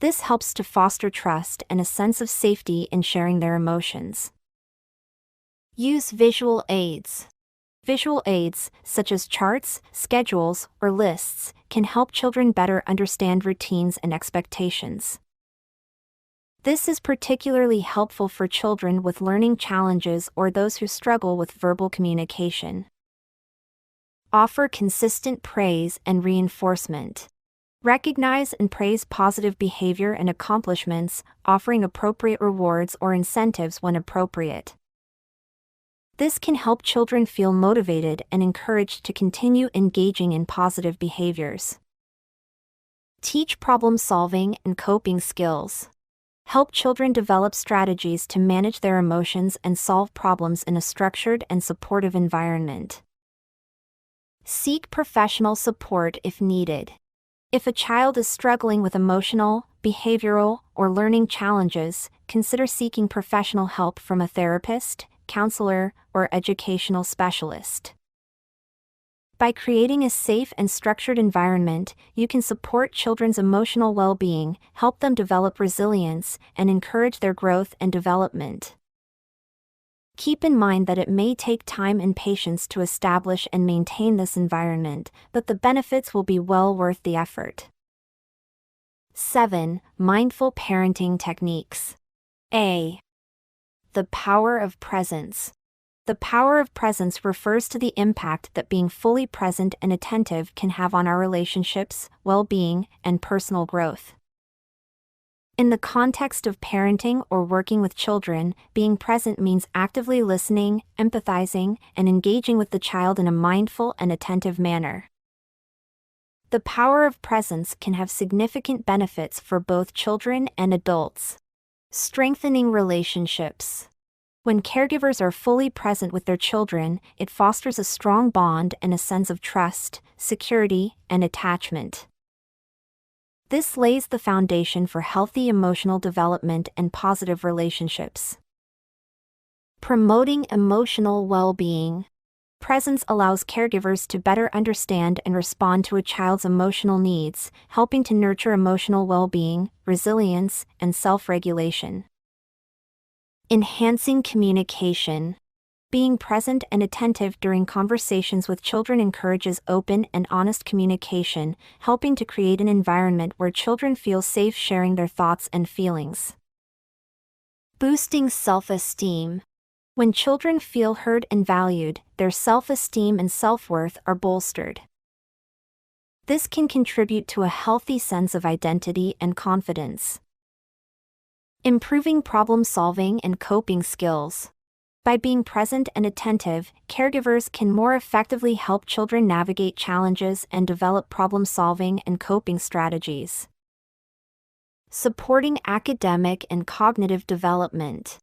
This helps to foster trust and a sense of safety in sharing their emotions. Use visual aids. Visual aids, such as charts, schedules, or lists, can help children better understand routines and expectations. This is particularly helpful for children with learning challenges or those who struggle with verbal communication. Offer consistent praise and reinforcement. Recognize and praise positive behavior and accomplishments, offering appropriate rewards or incentives when appropriate. This can help children feel motivated and encouraged to continue engaging in positive behaviors. Teach problem-solving and coping skills. Help children develop strategies to manage their emotions and solve problems in a structured and supportive environment. Seek professional support if needed. If a child is struggling with emotional, behavioral, or learning challenges, consider seeking professional help from a therapist, counselor, or educational specialist. By creating a safe and structured environment, you can support children's emotional well-being, help them develop resilience, and encourage their growth and development. Keep in mind that it may take time and patience to establish and maintain this environment, but the benefits will be well worth the effort. 7. Mindful parenting techniques. A. The power of presence. The power of presence refers to the impact that being fully present and attentive can have on our relationships, well-being, and personal growth. In the context of parenting or working with children, being present means actively listening, empathizing, and engaging with the child in a mindful and attentive manner. The power of presence can have significant benefits for both children and adults. Strengthening relationships. When caregivers are fully present with their children, it fosters a strong bond and a sense of trust, security, and attachment. This lays the foundation for healthy emotional development and positive relationships. Promoting emotional well-being. Presence allows caregivers to better understand and respond to a child's emotional needs, helping to nurture emotional well-being, resilience, and self-regulation. Enhancing communication. Being present and attentive during conversations with children encourages open and honest communication, helping to create an environment where children feel safe sharing their thoughts and feelings. Boosting self-esteem. When children feel heard and valued, their self-esteem and self-worth are bolstered. This can contribute to a healthy sense of identity and confidence. Improving problem-solving and coping skills. By being present and attentive, caregivers can more effectively help children navigate challenges and develop problem-solving and coping strategies. Supporting academic and cognitive development.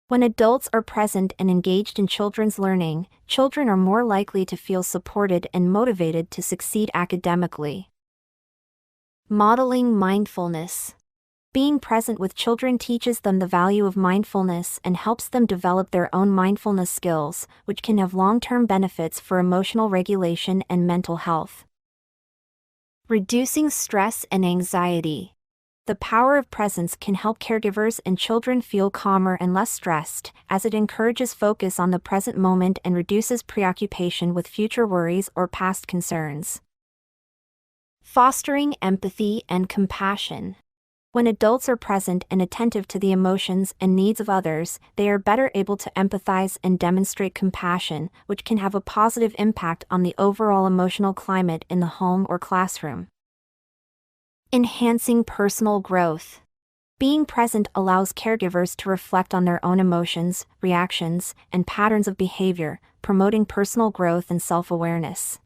When adults are present and engaged in children's learning, children are more likely to feel supported and motivated to succeed academically. Modeling mindfulness. Being present with children teaches them the value of mindfulness and helps them develop their own mindfulness skills, which can have long-term benefits for emotional regulation and mental health. Reducing stress and anxiety. The power of presence can help caregivers and children feel calmer and less stressed, as it encourages focus on the present moment and reduces preoccupation with future worries or past concerns. Fostering empathy and compassion. When adults are present and attentive to the emotions and needs of others, they are better able to empathize and demonstrate compassion, which can have a positive impact on the overall emotional climate in the home or classroom. Enhancing personal growth. Being present allows caregivers to reflect on their own emotions, reactions, and patterns of behavior, promoting personal growth and self-awareness.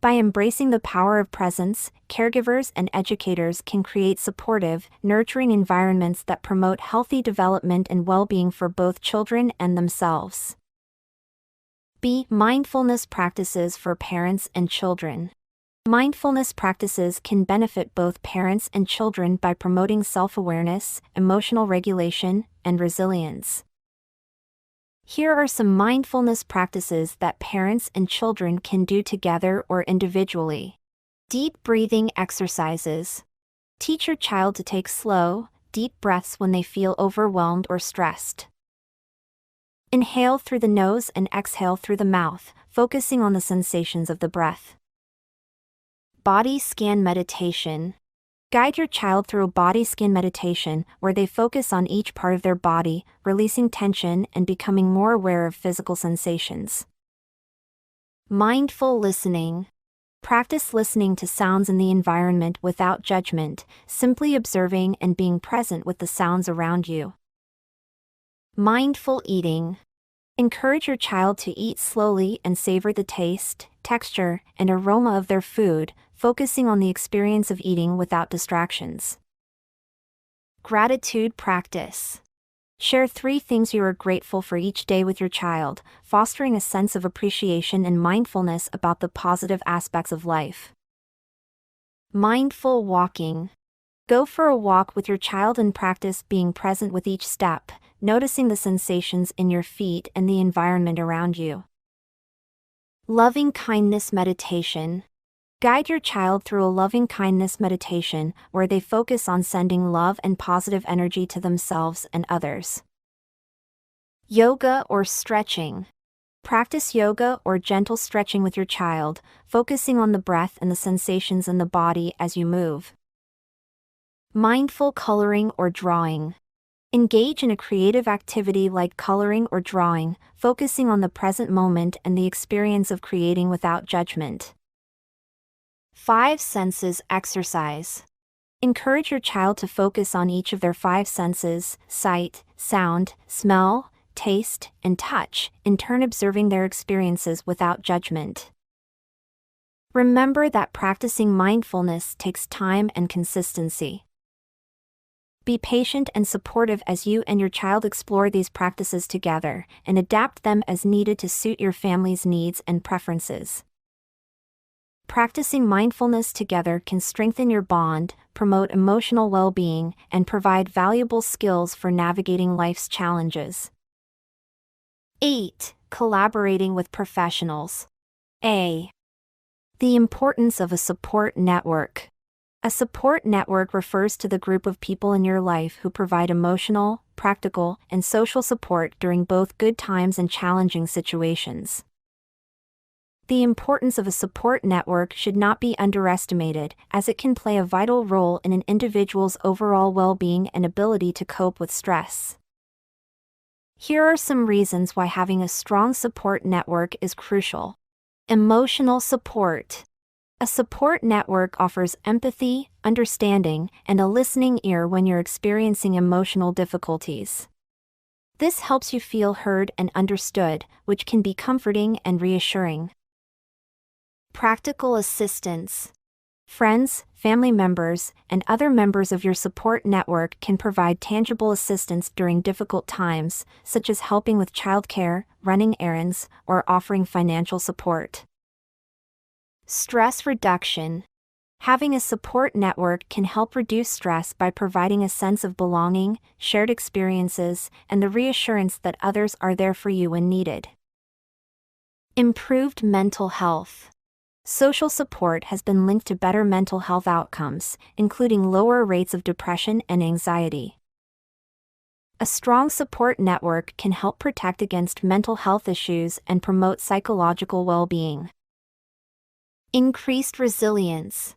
By embracing the power of presence, caregivers and educators can create supportive, nurturing environments that promote healthy development and well-being for both children and themselves. B. Mindfulness practices for parents and children. Mindfulness practices can benefit both parents and children by promoting self-awareness, emotional regulation, and resilience. Here are some mindfulness practices that parents and children can do together or individually. Deep breathing exercises. Teach your child to take slow, deep breaths when they feel overwhelmed or stressed. Inhale through the nose and exhale through the mouth, focusing on the sensations of the breath. Body scan meditation. Guide your child through a body scan meditation where they focus on each part of their body, releasing tension and becoming more aware of physical sensations. Mindful listening. Practice listening to sounds in the environment without judgment, simply observing and being present with the sounds around you. Mindful eating. Encourage your child to eat slowly and savor the taste, texture, and aroma of their food, focusing on the experience of eating without distractions. Gratitude practice. Share 3 things you are grateful for each day with your child, fostering a sense of appreciation and mindfulness about the positive aspects of life. Mindful walking. Go for a walk with your child and practice being present with each step, noticing the sensations in your feet and the environment around you. Loving kindness meditation. Guide your child through a loving kindness meditation where they focus on sending love and positive energy to themselves and others. Yoga or stretching. Practice yoga or gentle stretching with your child, focusing on the breath and the sensations in the body as you move. Mindful coloring or drawing. Engage in a creative activity like coloring or drawing, focusing on the present moment and the experience of creating without judgment. 5 senses exercise. Encourage your child to focus on each of their 5 senses: sight, sound, smell, taste, and touch, in turn observing their experiences without judgment. Remember that practicing mindfulness takes time and consistency. Be patient and supportive as you and your child explore these practices together, and adapt them as needed to suit your family's needs and preferences. Practicing mindfulness together can strengthen your bond, promote emotional well-being, and provide valuable skills for navigating life's challenges. 8. Collaborating with professionals. A. The importance of a support network. A support network refers to the group of people in your life who provide emotional, practical, and social support during both good times and challenging situations. The importance of a support network should not be underestimated, as it can play a vital role in an individual's overall well-being and ability to cope with stress. Here are some reasons why having a strong support network is crucial. Emotional support. A support network offers empathy, understanding, and a listening ear when you're experiencing emotional difficulties. This helps you feel heard and understood, which can be comforting and reassuring. Practical assistance. Friends, family members, and other members of your support network can provide tangible assistance during difficult times, such as helping with childcare, running errands, or offering financial support. Stress reduction. Having a support network can help reduce stress by providing a sense of belonging, shared experiences, and the reassurance that others are there for you when needed. Improved mental health. Social support has been linked to better mental health outcomes, including lower rates of depression and anxiety. A strong support network can help protect against mental health issues and promote psychological well-being. Increased resilience.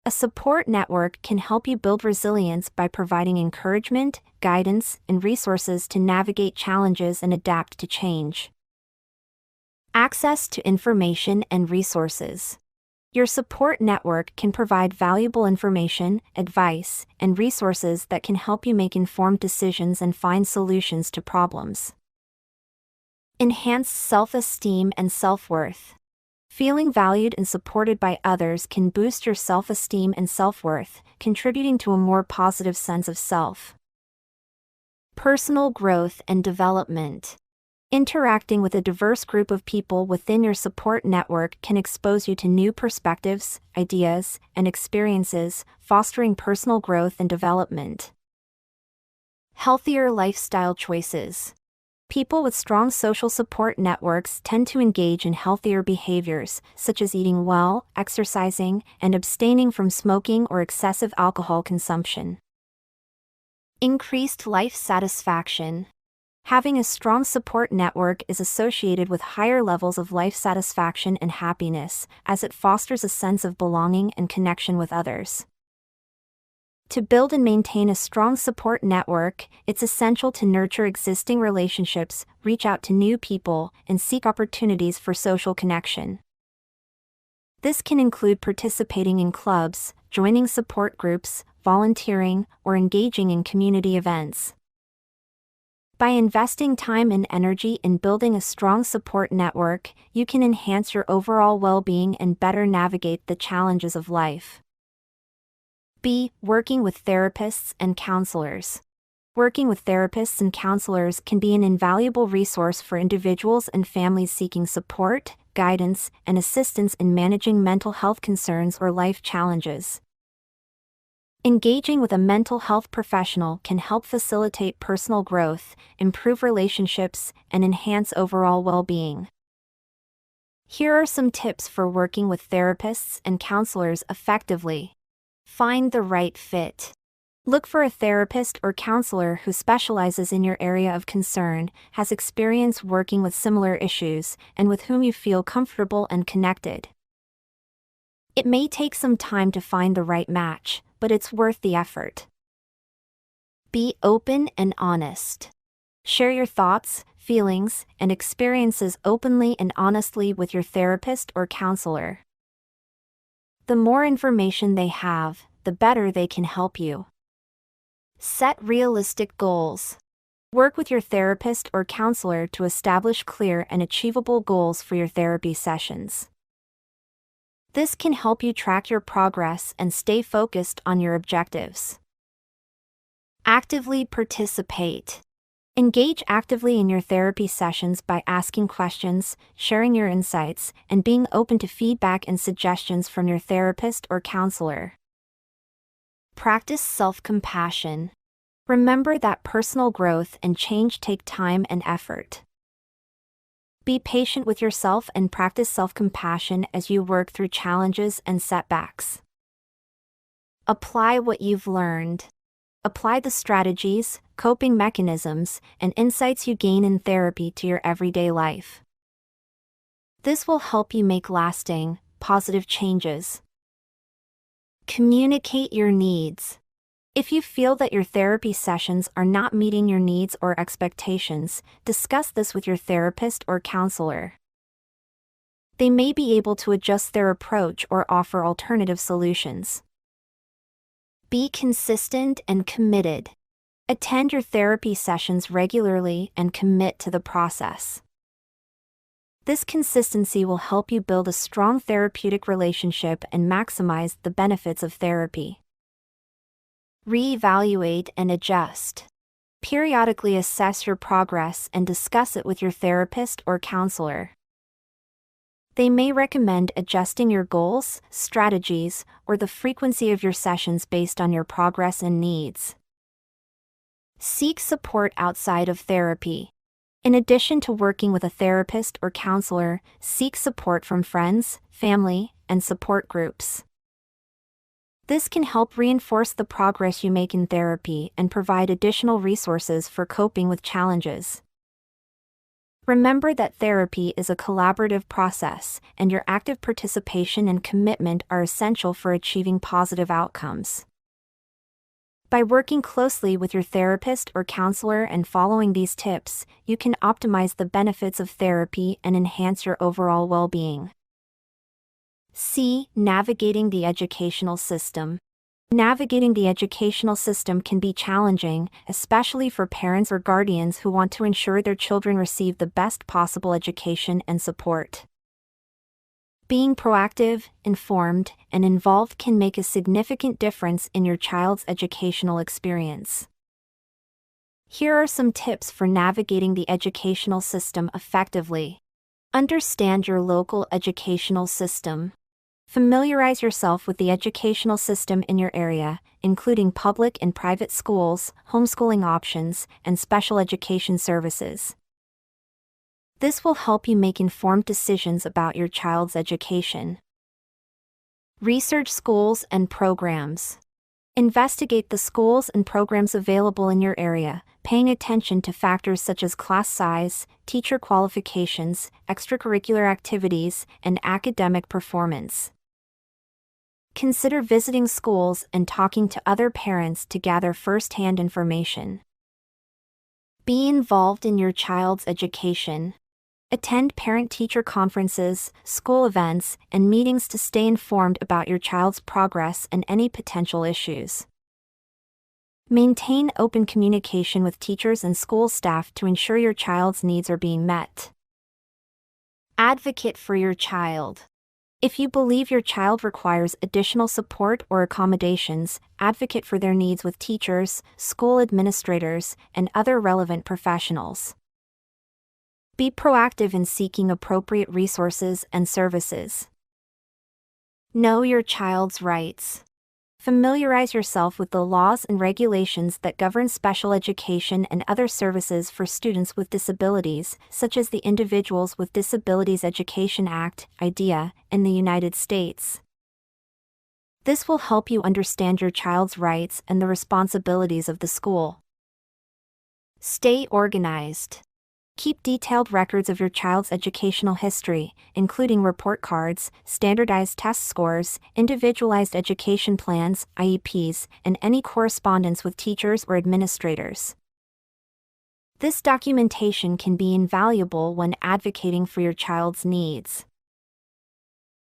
A support network can help you build resilience by providing encouragement, guidance, and resources to navigate challenges and adapt to change. Access to information and resources. Your support network can provide valuable information, advice, and resources that can help you make informed decisions and find solutions to problems. Enhanced self-esteem and self-worth. Feeling valued and supported by others can boost your self-esteem and self-worth, contributing to a more positive sense of self. Personal growth and development. Interacting with a diverse group of people within your support network can expose you to new perspectives, ideas, and experiences, fostering personal growth and development. Healthier lifestyle choices. People with strong social support networks tend to engage in healthier behaviors, such as eating well, exercising, and abstaining from smoking or excessive alcohol consumption. Increased life satisfaction. Having a strong support network is associated with higher levels of life satisfaction and happiness, as it fosters a sense of belonging and connection with others. To build and maintain a strong support network, it's essential to nurture existing relationships, reach out to new people, and seek opportunities for social connection. This can include participating in clubs, joining support groups, volunteering, or engaging in community events. By investing time and energy in building a strong support network, you can enhance your overall well-being and better navigate the challenges of life. B. Working with therapists and counselors. Working with therapists and counselors can be an invaluable resource for individuals and families seeking support, guidance, and assistance in managing mental health concerns or life challenges. Engaging with a mental health professional can help facilitate personal growth, improve relationships, and enhance overall well-being. Here are some tips for working with therapists and counselors effectively. Find the right fit. Look for a therapist or counselor who specializes in your area of concern, has experience working with similar issues, and with whom you feel comfortable and connected. It may take some time to find the right match, but it's worth the effort. Be open and honest. Share your thoughts, feelings, and experiences openly and honestly with your therapist or counselor. The more information they have, the better they can help you. Set realistic goals. Work with your therapist or counselor to establish clear and achievable goals for your therapy sessions. This can help you track your progress and stay focused on your objectives. Actively participate. Engage actively in your therapy sessions by asking questions, sharing your insights, and being open to feedback and suggestions from your therapist or counselor. Practice self-compassion. Remember that personal growth and change take time and effort. Be patient with yourself and practice self-compassion as you work through challenges and setbacks. Apply what you've learned. Apply the strategies, coping mechanisms, and insights you gain in therapy to your everyday life. This will help you make lasting, positive changes. Communicate your needs. If you feel that your therapy sessions are not meeting your needs or expectations, discuss this with your therapist or counselor. They may be able to adjust their approach or offer alternative solutions. Be consistent and committed. Attend your therapy sessions regularly and commit to the process. This consistency will help you build a strong therapeutic relationship and maximize the benefits of therapy. Reevaluate and adjust. Periodically assess your progress and discuss it with your therapist or counselor. They may recommend adjusting your goals, strategies, or the frequency of your sessions based on your progress and needs. Seek support outside of therapy. In addition to working with a therapist or counselor, seek support from friends, family, and support groups. This can help reinforce the progress you make in therapy and provide additional resources for coping with challenges. Remember that therapy is a collaborative process, and your active participation and commitment are essential for achieving positive outcomes. By working closely with your therapist or counselor and following these tips, you can optimize the benefits of therapy and enhance your overall well-being. C. Navigating the educational system. Navigating the educational system can be challenging, especially for parents or guardians who want to ensure their children receive the best possible education and support. Being proactive, informed, and involved can make a significant difference in your child's educational experience. Here are some tips for navigating the educational system effectively. Understand your local educational system. Familiarize yourself with the educational system in your area, including public and private schools, homeschooling options, and special education services. This will help you make informed decisions about your child's education. Research schools and programs. Investigate the schools and programs available in your area, paying attention to factors such as class size, teacher qualifications, extracurricular activities, and academic performance. Consider visiting schools and talking to other parents to gather first-hand information. Be involved in your child's education. Attend parent-teacher conferences, school events, and meetings to stay informed about your child's progress and any potential issues. Maintain open communication with teachers and school staff to ensure your child's needs are being met. Advocate for your child. If you believe your child requires additional support or accommodations, advocate for their needs with teachers, school administrators, and other relevant professionals. Be proactive in seeking appropriate resources and services. Know your child's rights. Familiarize yourself with the laws and regulations that govern special education and other services for students with disabilities, such as the Individuals with Disabilities Education Act, IDEA, in the United States. This will help you understand your child's rights and the responsibilities of the school. Stay organized. Keep detailed records of your child's educational history, including report cards, standardized test scores, individualized education plans, IEPs, and any correspondence with teachers or administrators. This documentation can be invaluable when advocating for your child's needs.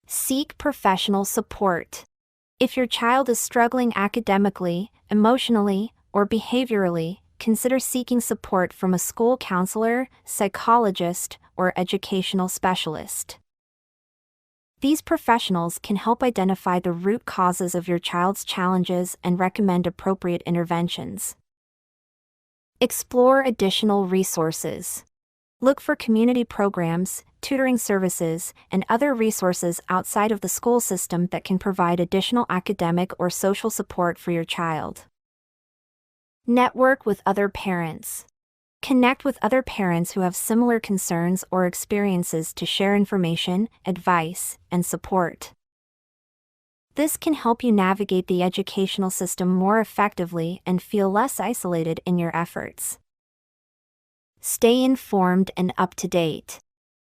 Seek professional support. If your child is struggling academically, emotionally, or behaviorally, consider seeking support from a school counselor, psychologist, or educational specialist. These professionals can help identify the root causes of your child's challenges and recommend appropriate interventions. Explore additional resources. Look for community programs, tutoring services, and other resources outside of the school system that can provide additional academic or social support for your child. Network with other parents. Connect with other parents who have similar concerns or experiences to share information, advice, and support. This can help you navigate the educational system more effectively and feel less isolated in your efforts. Stay informed and up to date.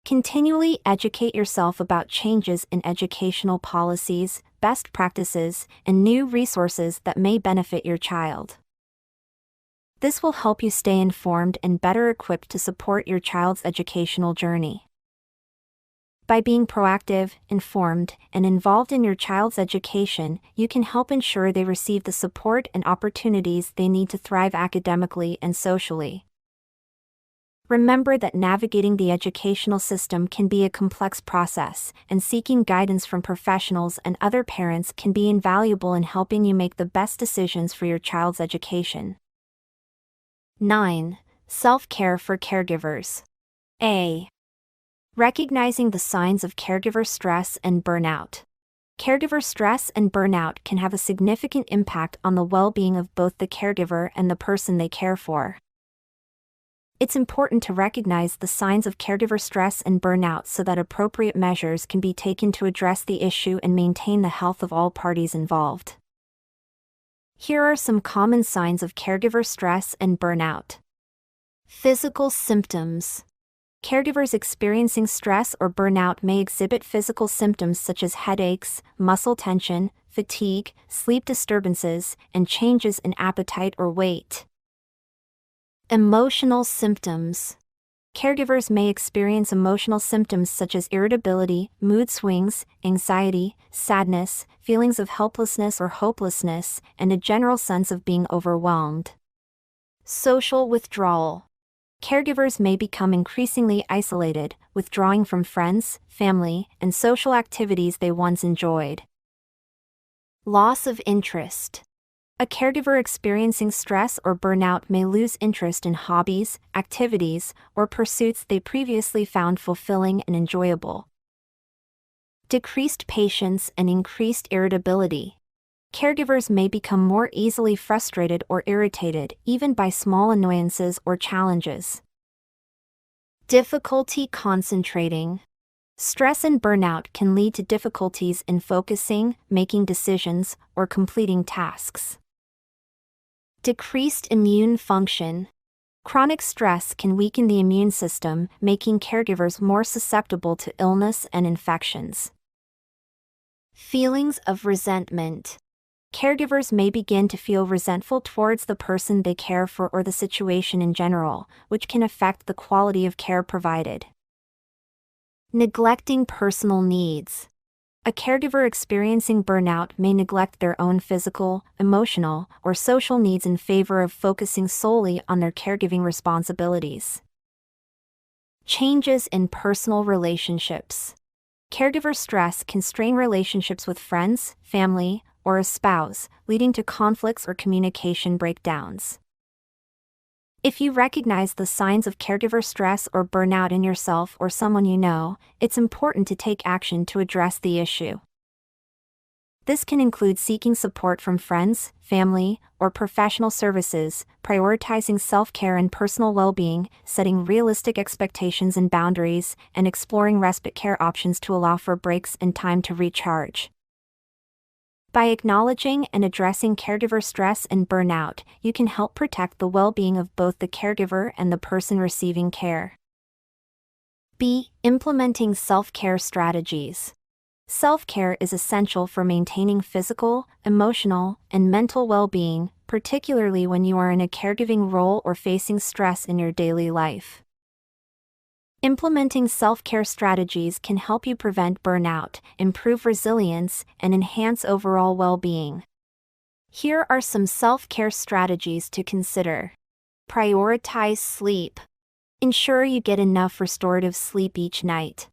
Continually educate yourself about changes in educational policies, best practices, and new resources that may benefit your child. This will help you stay informed and better equipped to support your child's educational journey. By being proactive, informed, and involved in your child's education, you can help ensure they receive the support and opportunities they need to thrive academically and socially. Remember that navigating the educational system can be a complex process, and seeking guidance from professionals and other parents can be invaluable in helping you make the best decisions for your child's education. 9. Self-care for caregivers. A. Recognizing the signs of caregiver stress and burnout. Caregiver stress and burnout can have a significant impact on the well-being of both the caregiver and the person they care for. It's important to recognize the signs of caregiver stress and burnout so that appropriate measures can be taken to address the issue and maintain the health of all parties involved. Here are some common signs of caregiver stress and burnout. Physical symptoms. Caregivers experiencing stress or burnout may exhibit physical symptoms such as headaches, muscle tension, fatigue, sleep disturbances, and changes in appetite or weight. Emotional symptoms. Caregivers may experience emotional symptoms such as irritability, mood swings, anxiety, sadness, feelings of helplessness or hopelessness, and a general sense of being overwhelmed. Social withdrawal. Caregivers may become increasingly isolated, withdrawing from friends, family, and social activities they once enjoyed. Loss of interest. A caregiver experiencing stress or burnout may lose interest in hobbies, activities, or pursuits they previously found fulfilling and enjoyable. Decreased patience and increased irritability. Caregivers may become more easily frustrated or irritated, even by small annoyances or challenges. Difficulty concentrating. Stress and burnout can lead to difficulties in focusing, making decisions, or completing tasks. Decreased immune function. Chronic stress can weaken the immune system, making caregivers more susceptible to illness and infections. Feelings of resentment. Caregivers may begin to feel resentful towards the person they care for or the situation in general, which can affect the quality of care provided. Neglecting personal needs. A caregiver experiencing burnout may neglect their own physical, emotional, or social needs in favor of focusing solely on their caregiving responsibilities. Changes in personal relationships. Caregiver stress can strain relationships with friends, family, or a spouse, leading to conflicts or communication breakdowns. If you recognize the signs of caregiver stress or burnout in yourself or someone you know, it's important to take action to address the issue. This can include seeking support from friends, family, or professional services, prioritizing self-care and personal well-being, setting realistic expectations and boundaries, and exploring respite care options to allow for breaks and time to recharge. By acknowledging and addressing caregiver stress and burnout, you can help protect the well-being of both the caregiver and the person receiving care. B. Implementing self-care strategies. Self-care is essential for maintaining physical, emotional, and mental well-being, particularly when you are in a caregiving role or facing stress in your daily life. Implementing self-care strategies can help you prevent burnout, improve resilience, and enhance overall well-being. Here are some self-care strategies to consider. Prioritize sleep. Ensure you get enough restorative sleep each night.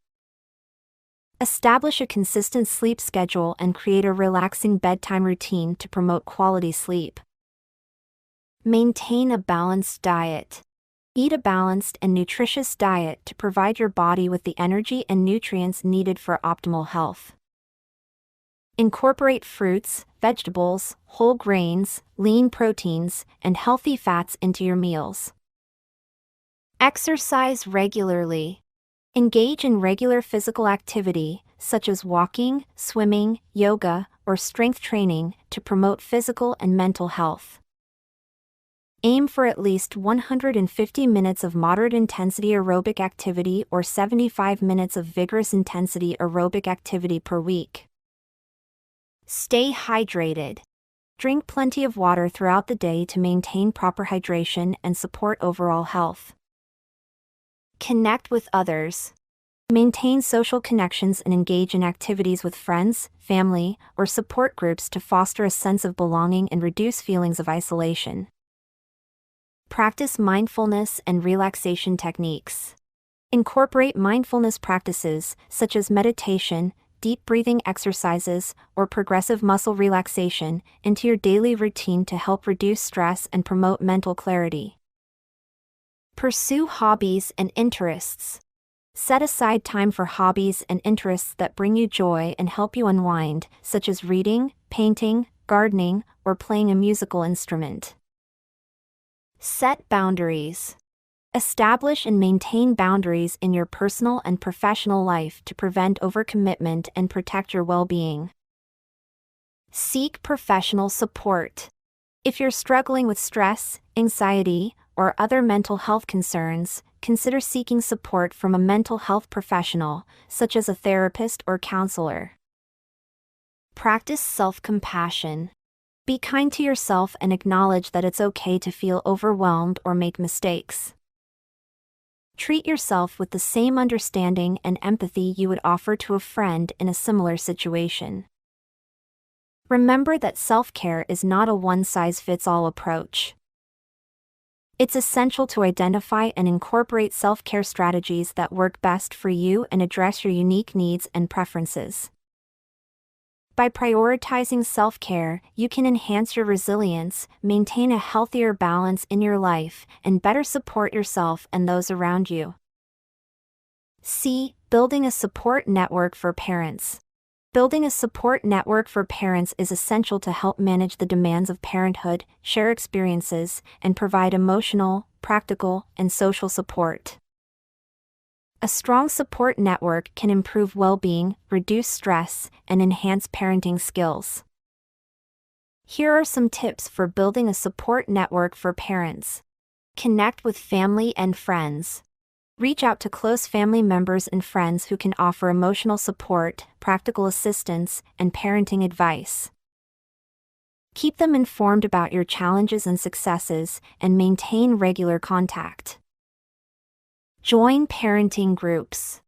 Establish a consistent sleep schedule and create a relaxing bedtime routine to promote quality sleep. Maintain a balanced diet. Eat a balanced and nutritious diet to provide your body with the energy and nutrients needed for optimal health. Incorporate fruits, vegetables, whole grains, lean proteins, and healthy fats into your meals. Exercise regularly. Engage in regular physical activity, such as walking, swimming, yoga, or strength training, to promote physical and mental health. Aim for at least 150 minutes of moderate intensity aerobic activity or 75 minutes of vigorous intensity aerobic activity per week. Stay hydrated. Drink plenty of water throughout the day to maintain proper hydration and support overall health. Connect with others. Maintain social connections and engage in activities with friends, family, or support groups to foster a sense of belonging and reduce feelings of isolation. Practice mindfulness and relaxation techniques. Incorporate mindfulness practices, such as meditation, deep breathing exercises, or progressive muscle relaxation, into your daily routine to help reduce stress and promote mental clarity. Pursue hobbies and interests. Set aside time for hobbies and interests that bring you joy and help you unwind, such as reading, painting, gardening, or playing a musical instrument. Set boundaries. Establish and maintain boundaries in your personal and professional life to prevent overcommitment and protect your well-being. Seek professional support. If you're struggling with stress, anxiety, or other mental health concerns, consider seeking support from a mental health professional, such as a therapist or counselor. Practice self-compassion. Be kind to yourself and acknowledge that it's okay to feel overwhelmed or make mistakes. Treat yourself with the same understanding and empathy you would offer to a friend in a similar situation. Remember that self-care is not a one-size-fits-all approach. It's essential to identify and incorporate self-care strategies that work best for you and address your unique needs and preferences. By prioritizing self-care, you can enhance your resilience, maintain a healthier balance in your life, and better support yourself and those around you. C. Building a support network for parents. Building a support network for parents is essential to help manage the demands of parenthood, share experiences, and provide emotional, practical, and social support. A strong support network can improve well-being, reduce stress, and enhance parenting skills. Here are some tips for building a support network for parents. Connect with family and friends. Reach out to close family members and friends who can offer emotional support, practical assistance, and parenting advice. Keep them informed about your challenges and successes, and maintain regular contact. Join parenting groups.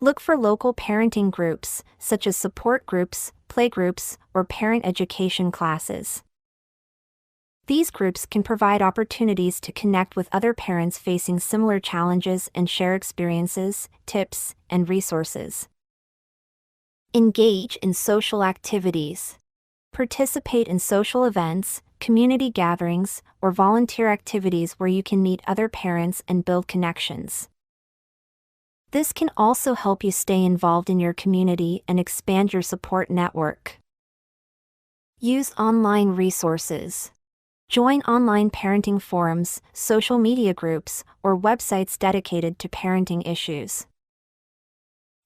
Look for local parenting groups, such as support groups, playgroups, or parent education classes. These groups can provide opportunities to connect with other parents facing similar challenges and share experiences, tips, and resources. Engage in social activities. Participate in social events, community gatherings, or volunteer activities where you can meet other parents and build connections. This can also help you stay involved in your community and expand your support network. Use online resources. Join online parenting forums, social media groups, or websites dedicated to parenting issues.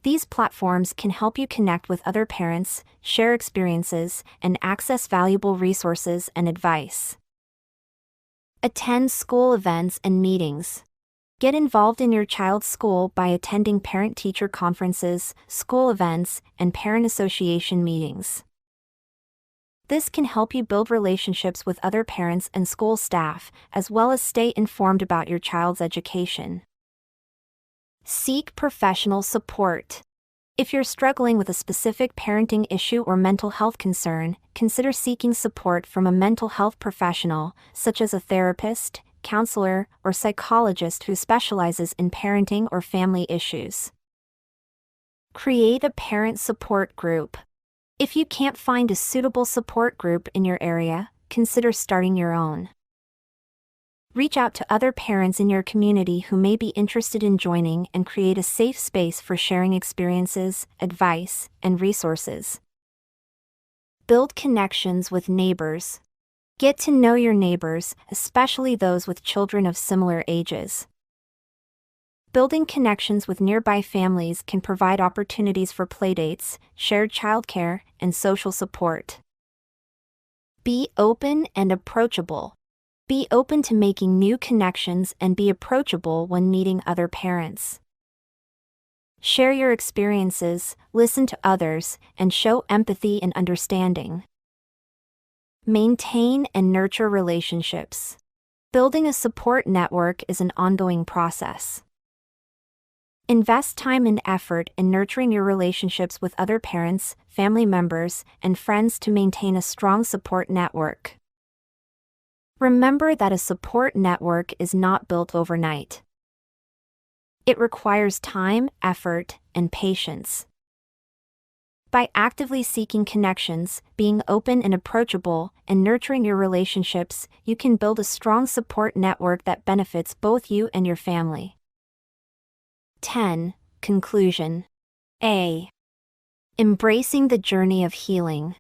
These platforms can help you connect with other parents, share experiences, and access valuable resources and advice. Attend school events and meetings. Get involved in your child's school by attending parent-teacher conferences, school events, and parent association meetings. This can help you build relationships with other parents and school staff, as well as stay informed about your child's education. Seek professional support. If you're struggling with a specific parenting issue or mental health concern, consider seeking support from a mental health professional, such as a therapist, counselor, or psychologist who specializes in parenting or family issues. Create a parent support group. If you can't find a suitable support group in your area, consider starting your own. Reach out to other parents in your community who may be interested in joining and create a safe space for sharing experiences, advice, and resources. Build connections with neighbors. Get to know your neighbors, especially those with children of similar ages. Building connections with nearby families can provide opportunities for playdates, shared childcare, and social support. Be open and approachable. Be open to making new connections and be approachable when meeting other parents. Share your experiences, listen to others, and show empathy and understanding. Maintain and nurture relationships. Building a support network is an ongoing process. Invest time and effort in nurturing your relationships with other parents, family members, and friends to maintain a strong support network. Remember that a support network is not built overnight. It requires time, effort, and patience. By actively seeking connections, being open and approachable, and nurturing your relationships, you can build a strong support network that benefits both you and your family. 10. Conclusion. A. Embracing the journey of healing.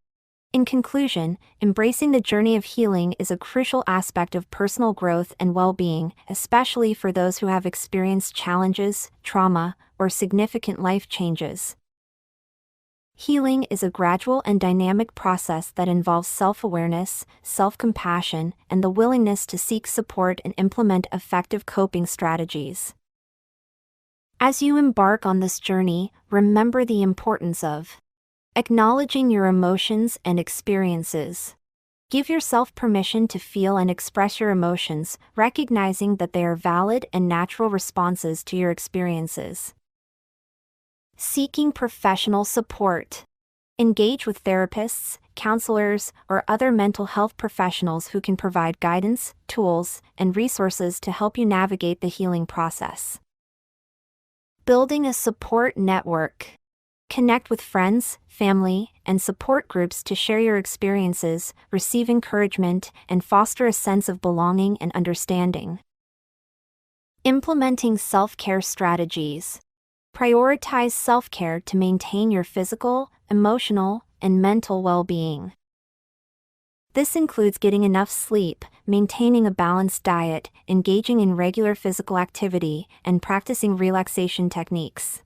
In conclusion, embracing the journey of healing is a crucial aspect of personal growth and well-being, especially for those who have experienced challenges, trauma, or significant life changes. Healing is a gradual and dynamic process that involves self-awareness, self-compassion, and the willingness to seek support and implement effective coping strategies. As you embark on this journey, remember the importance of acknowledging your emotions and experiences. Give yourself permission to feel and express your emotions, recognizing that they are valid and natural responses to your experiences. Seeking professional support. Engage with therapists, counselors, or other mental health professionals who can provide guidance, tools, and resources to help you navigate the healing process. Building a support network. Connect with friends, family, and support groups to share your experiences, receive encouragement, and foster a sense of belonging and understanding. Implementing self-care strategies. Prioritize self-care to maintain your physical, emotional, and mental well-being. This includes getting enough sleep, maintaining a balanced diet, engaging in regular physical activity, and practicing relaxation techniques.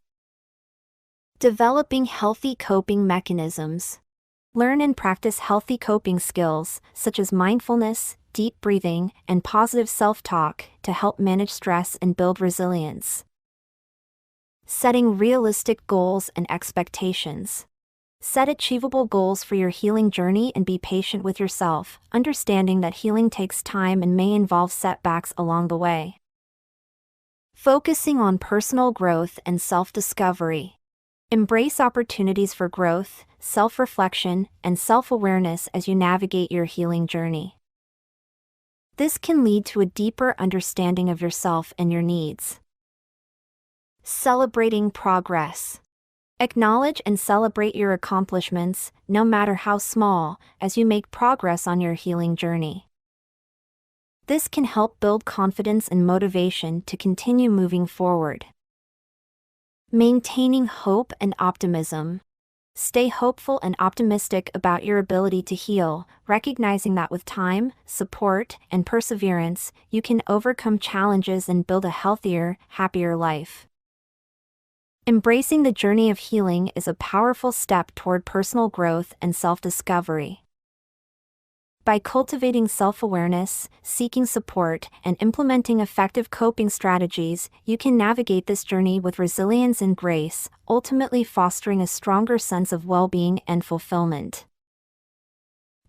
Developing healthy coping mechanisms. Learn and practice healthy coping skills, such as mindfulness, deep breathing, and positive self-talk, to help manage stress and build resilience. Setting realistic goals and expectations. Set achievable goals for your healing journey and be patient with yourself, understanding that healing takes time and may involve setbacks along the way. Focusing on personal growth and self-discovery. Embrace opportunities for growth, self-reflection, and self-awareness as you navigate your healing journey. This can lead to a deeper understanding of yourself and your needs. Celebrating progress. Acknowledge and celebrate your accomplishments, no matter how small, as you make progress on your healing journey. This can help build confidence and motivation to continue moving forward. Maintaining hope and optimism. Stay hopeful and optimistic about your ability to heal, recognizing that with time, support, and perseverance, you can overcome challenges and build a healthier, happier life. Embracing the journey of healing is a powerful step toward personal growth and self-discovery. By cultivating self-awareness, seeking support, and implementing effective coping strategies, you can navigate this journey with resilience and grace, ultimately fostering a stronger sense of well-being and fulfillment.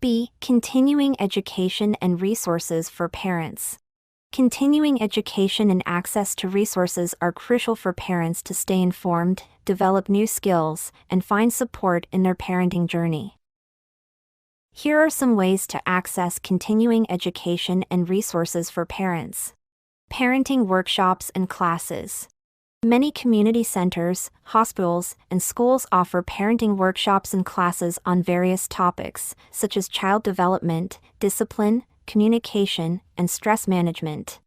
B. Continuing education and resources for parents. Continuing education and access to resources are crucial for parents to stay informed, develop new skills, and find support in their parenting journey. Here are some ways to access continuing education and resources for parents. Parenting workshops and classes. Many community centers, hospitals, and schools offer parenting workshops and classes on various topics, such as child development, discipline, communication, and stress management.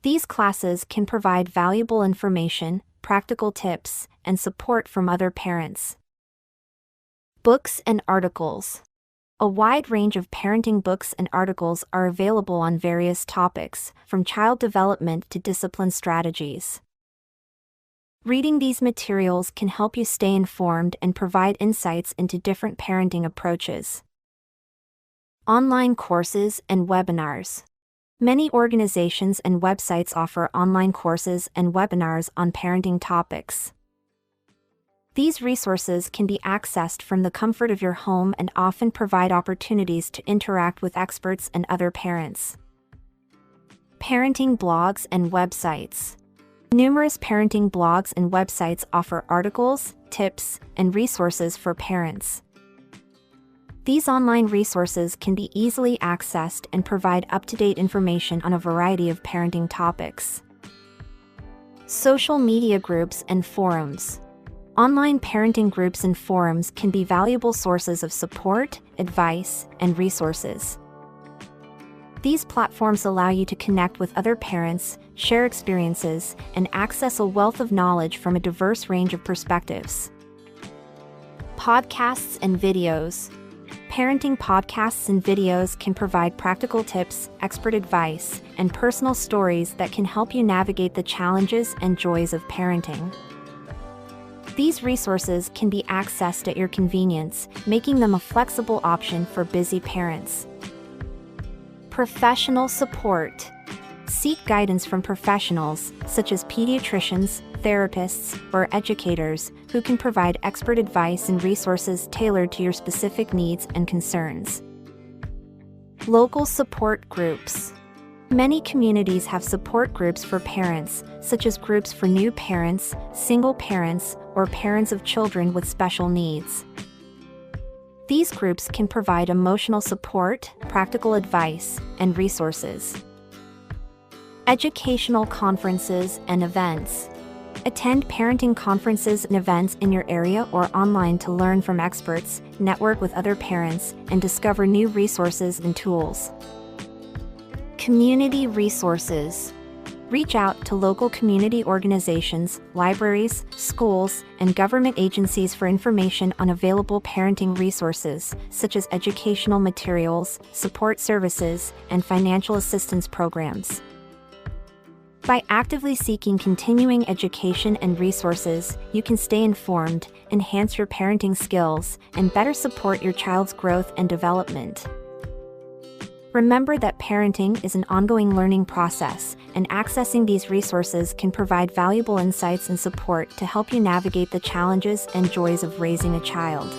These classes can provide valuable information, practical tips, and support from other parents. Books and articles. A wide range of parenting books and articles are available on various topics, from child development to discipline strategies. Reading these materials can help you stay informed and provide insights into different parenting approaches. Online courses and webinars. Many organizations and websites offer online courses and webinars on parenting topics. These resources can be accessed from the comfort of your home and often provide opportunities to interact with experts and other parents. Parenting blogs and websites. Numerous parenting blogs and websites offer articles, tips, and resources for parents. These online resources can be easily accessed and provide up-to-date information on a variety of parenting topics. Social media groups and forums. Online parenting groups and forums can be valuable sources of support, advice, and resources. These platforms allow you to connect with other parents, share experiences, and access a wealth of knowledge from a diverse range of perspectives. Podcasts and videos. Parenting podcasts and videos can provide practical tips, expert advice, and personal stories that can help you navigate the challenges and joys of parenting. These resources can be accessed at your convenience, making them a flexible option for busy parents. Professional support. Seek guidance from professionals, such as pediatricians, therapists, or educators, who can provide expert advice and resources tailored to your specific needs and concerns. Local support groups. Many communities have support groups for parents, such as groups for new parents, single parents, or parents of children with special needs. These groups can provide emotional support, practical advice, and resources. Educational conferences and events. Attend parenting conferences and events in your area or online to learn from experts, network with other parents, and discover new resources and tools. Community resources. Reach out to local community organizations, libraries, schools, and government agencies for information on available parenting resources, such as educational materials, support services, and financial assistance programs. By actively seeking continuing education and resources, you can stay informed, enhance your parenting skills, and better support your child's growth and development. Remember that parenting is an ongoing learning process, and accessing these resources can provide valuable insights and support to help you navigate the challenges and joys of raising a child.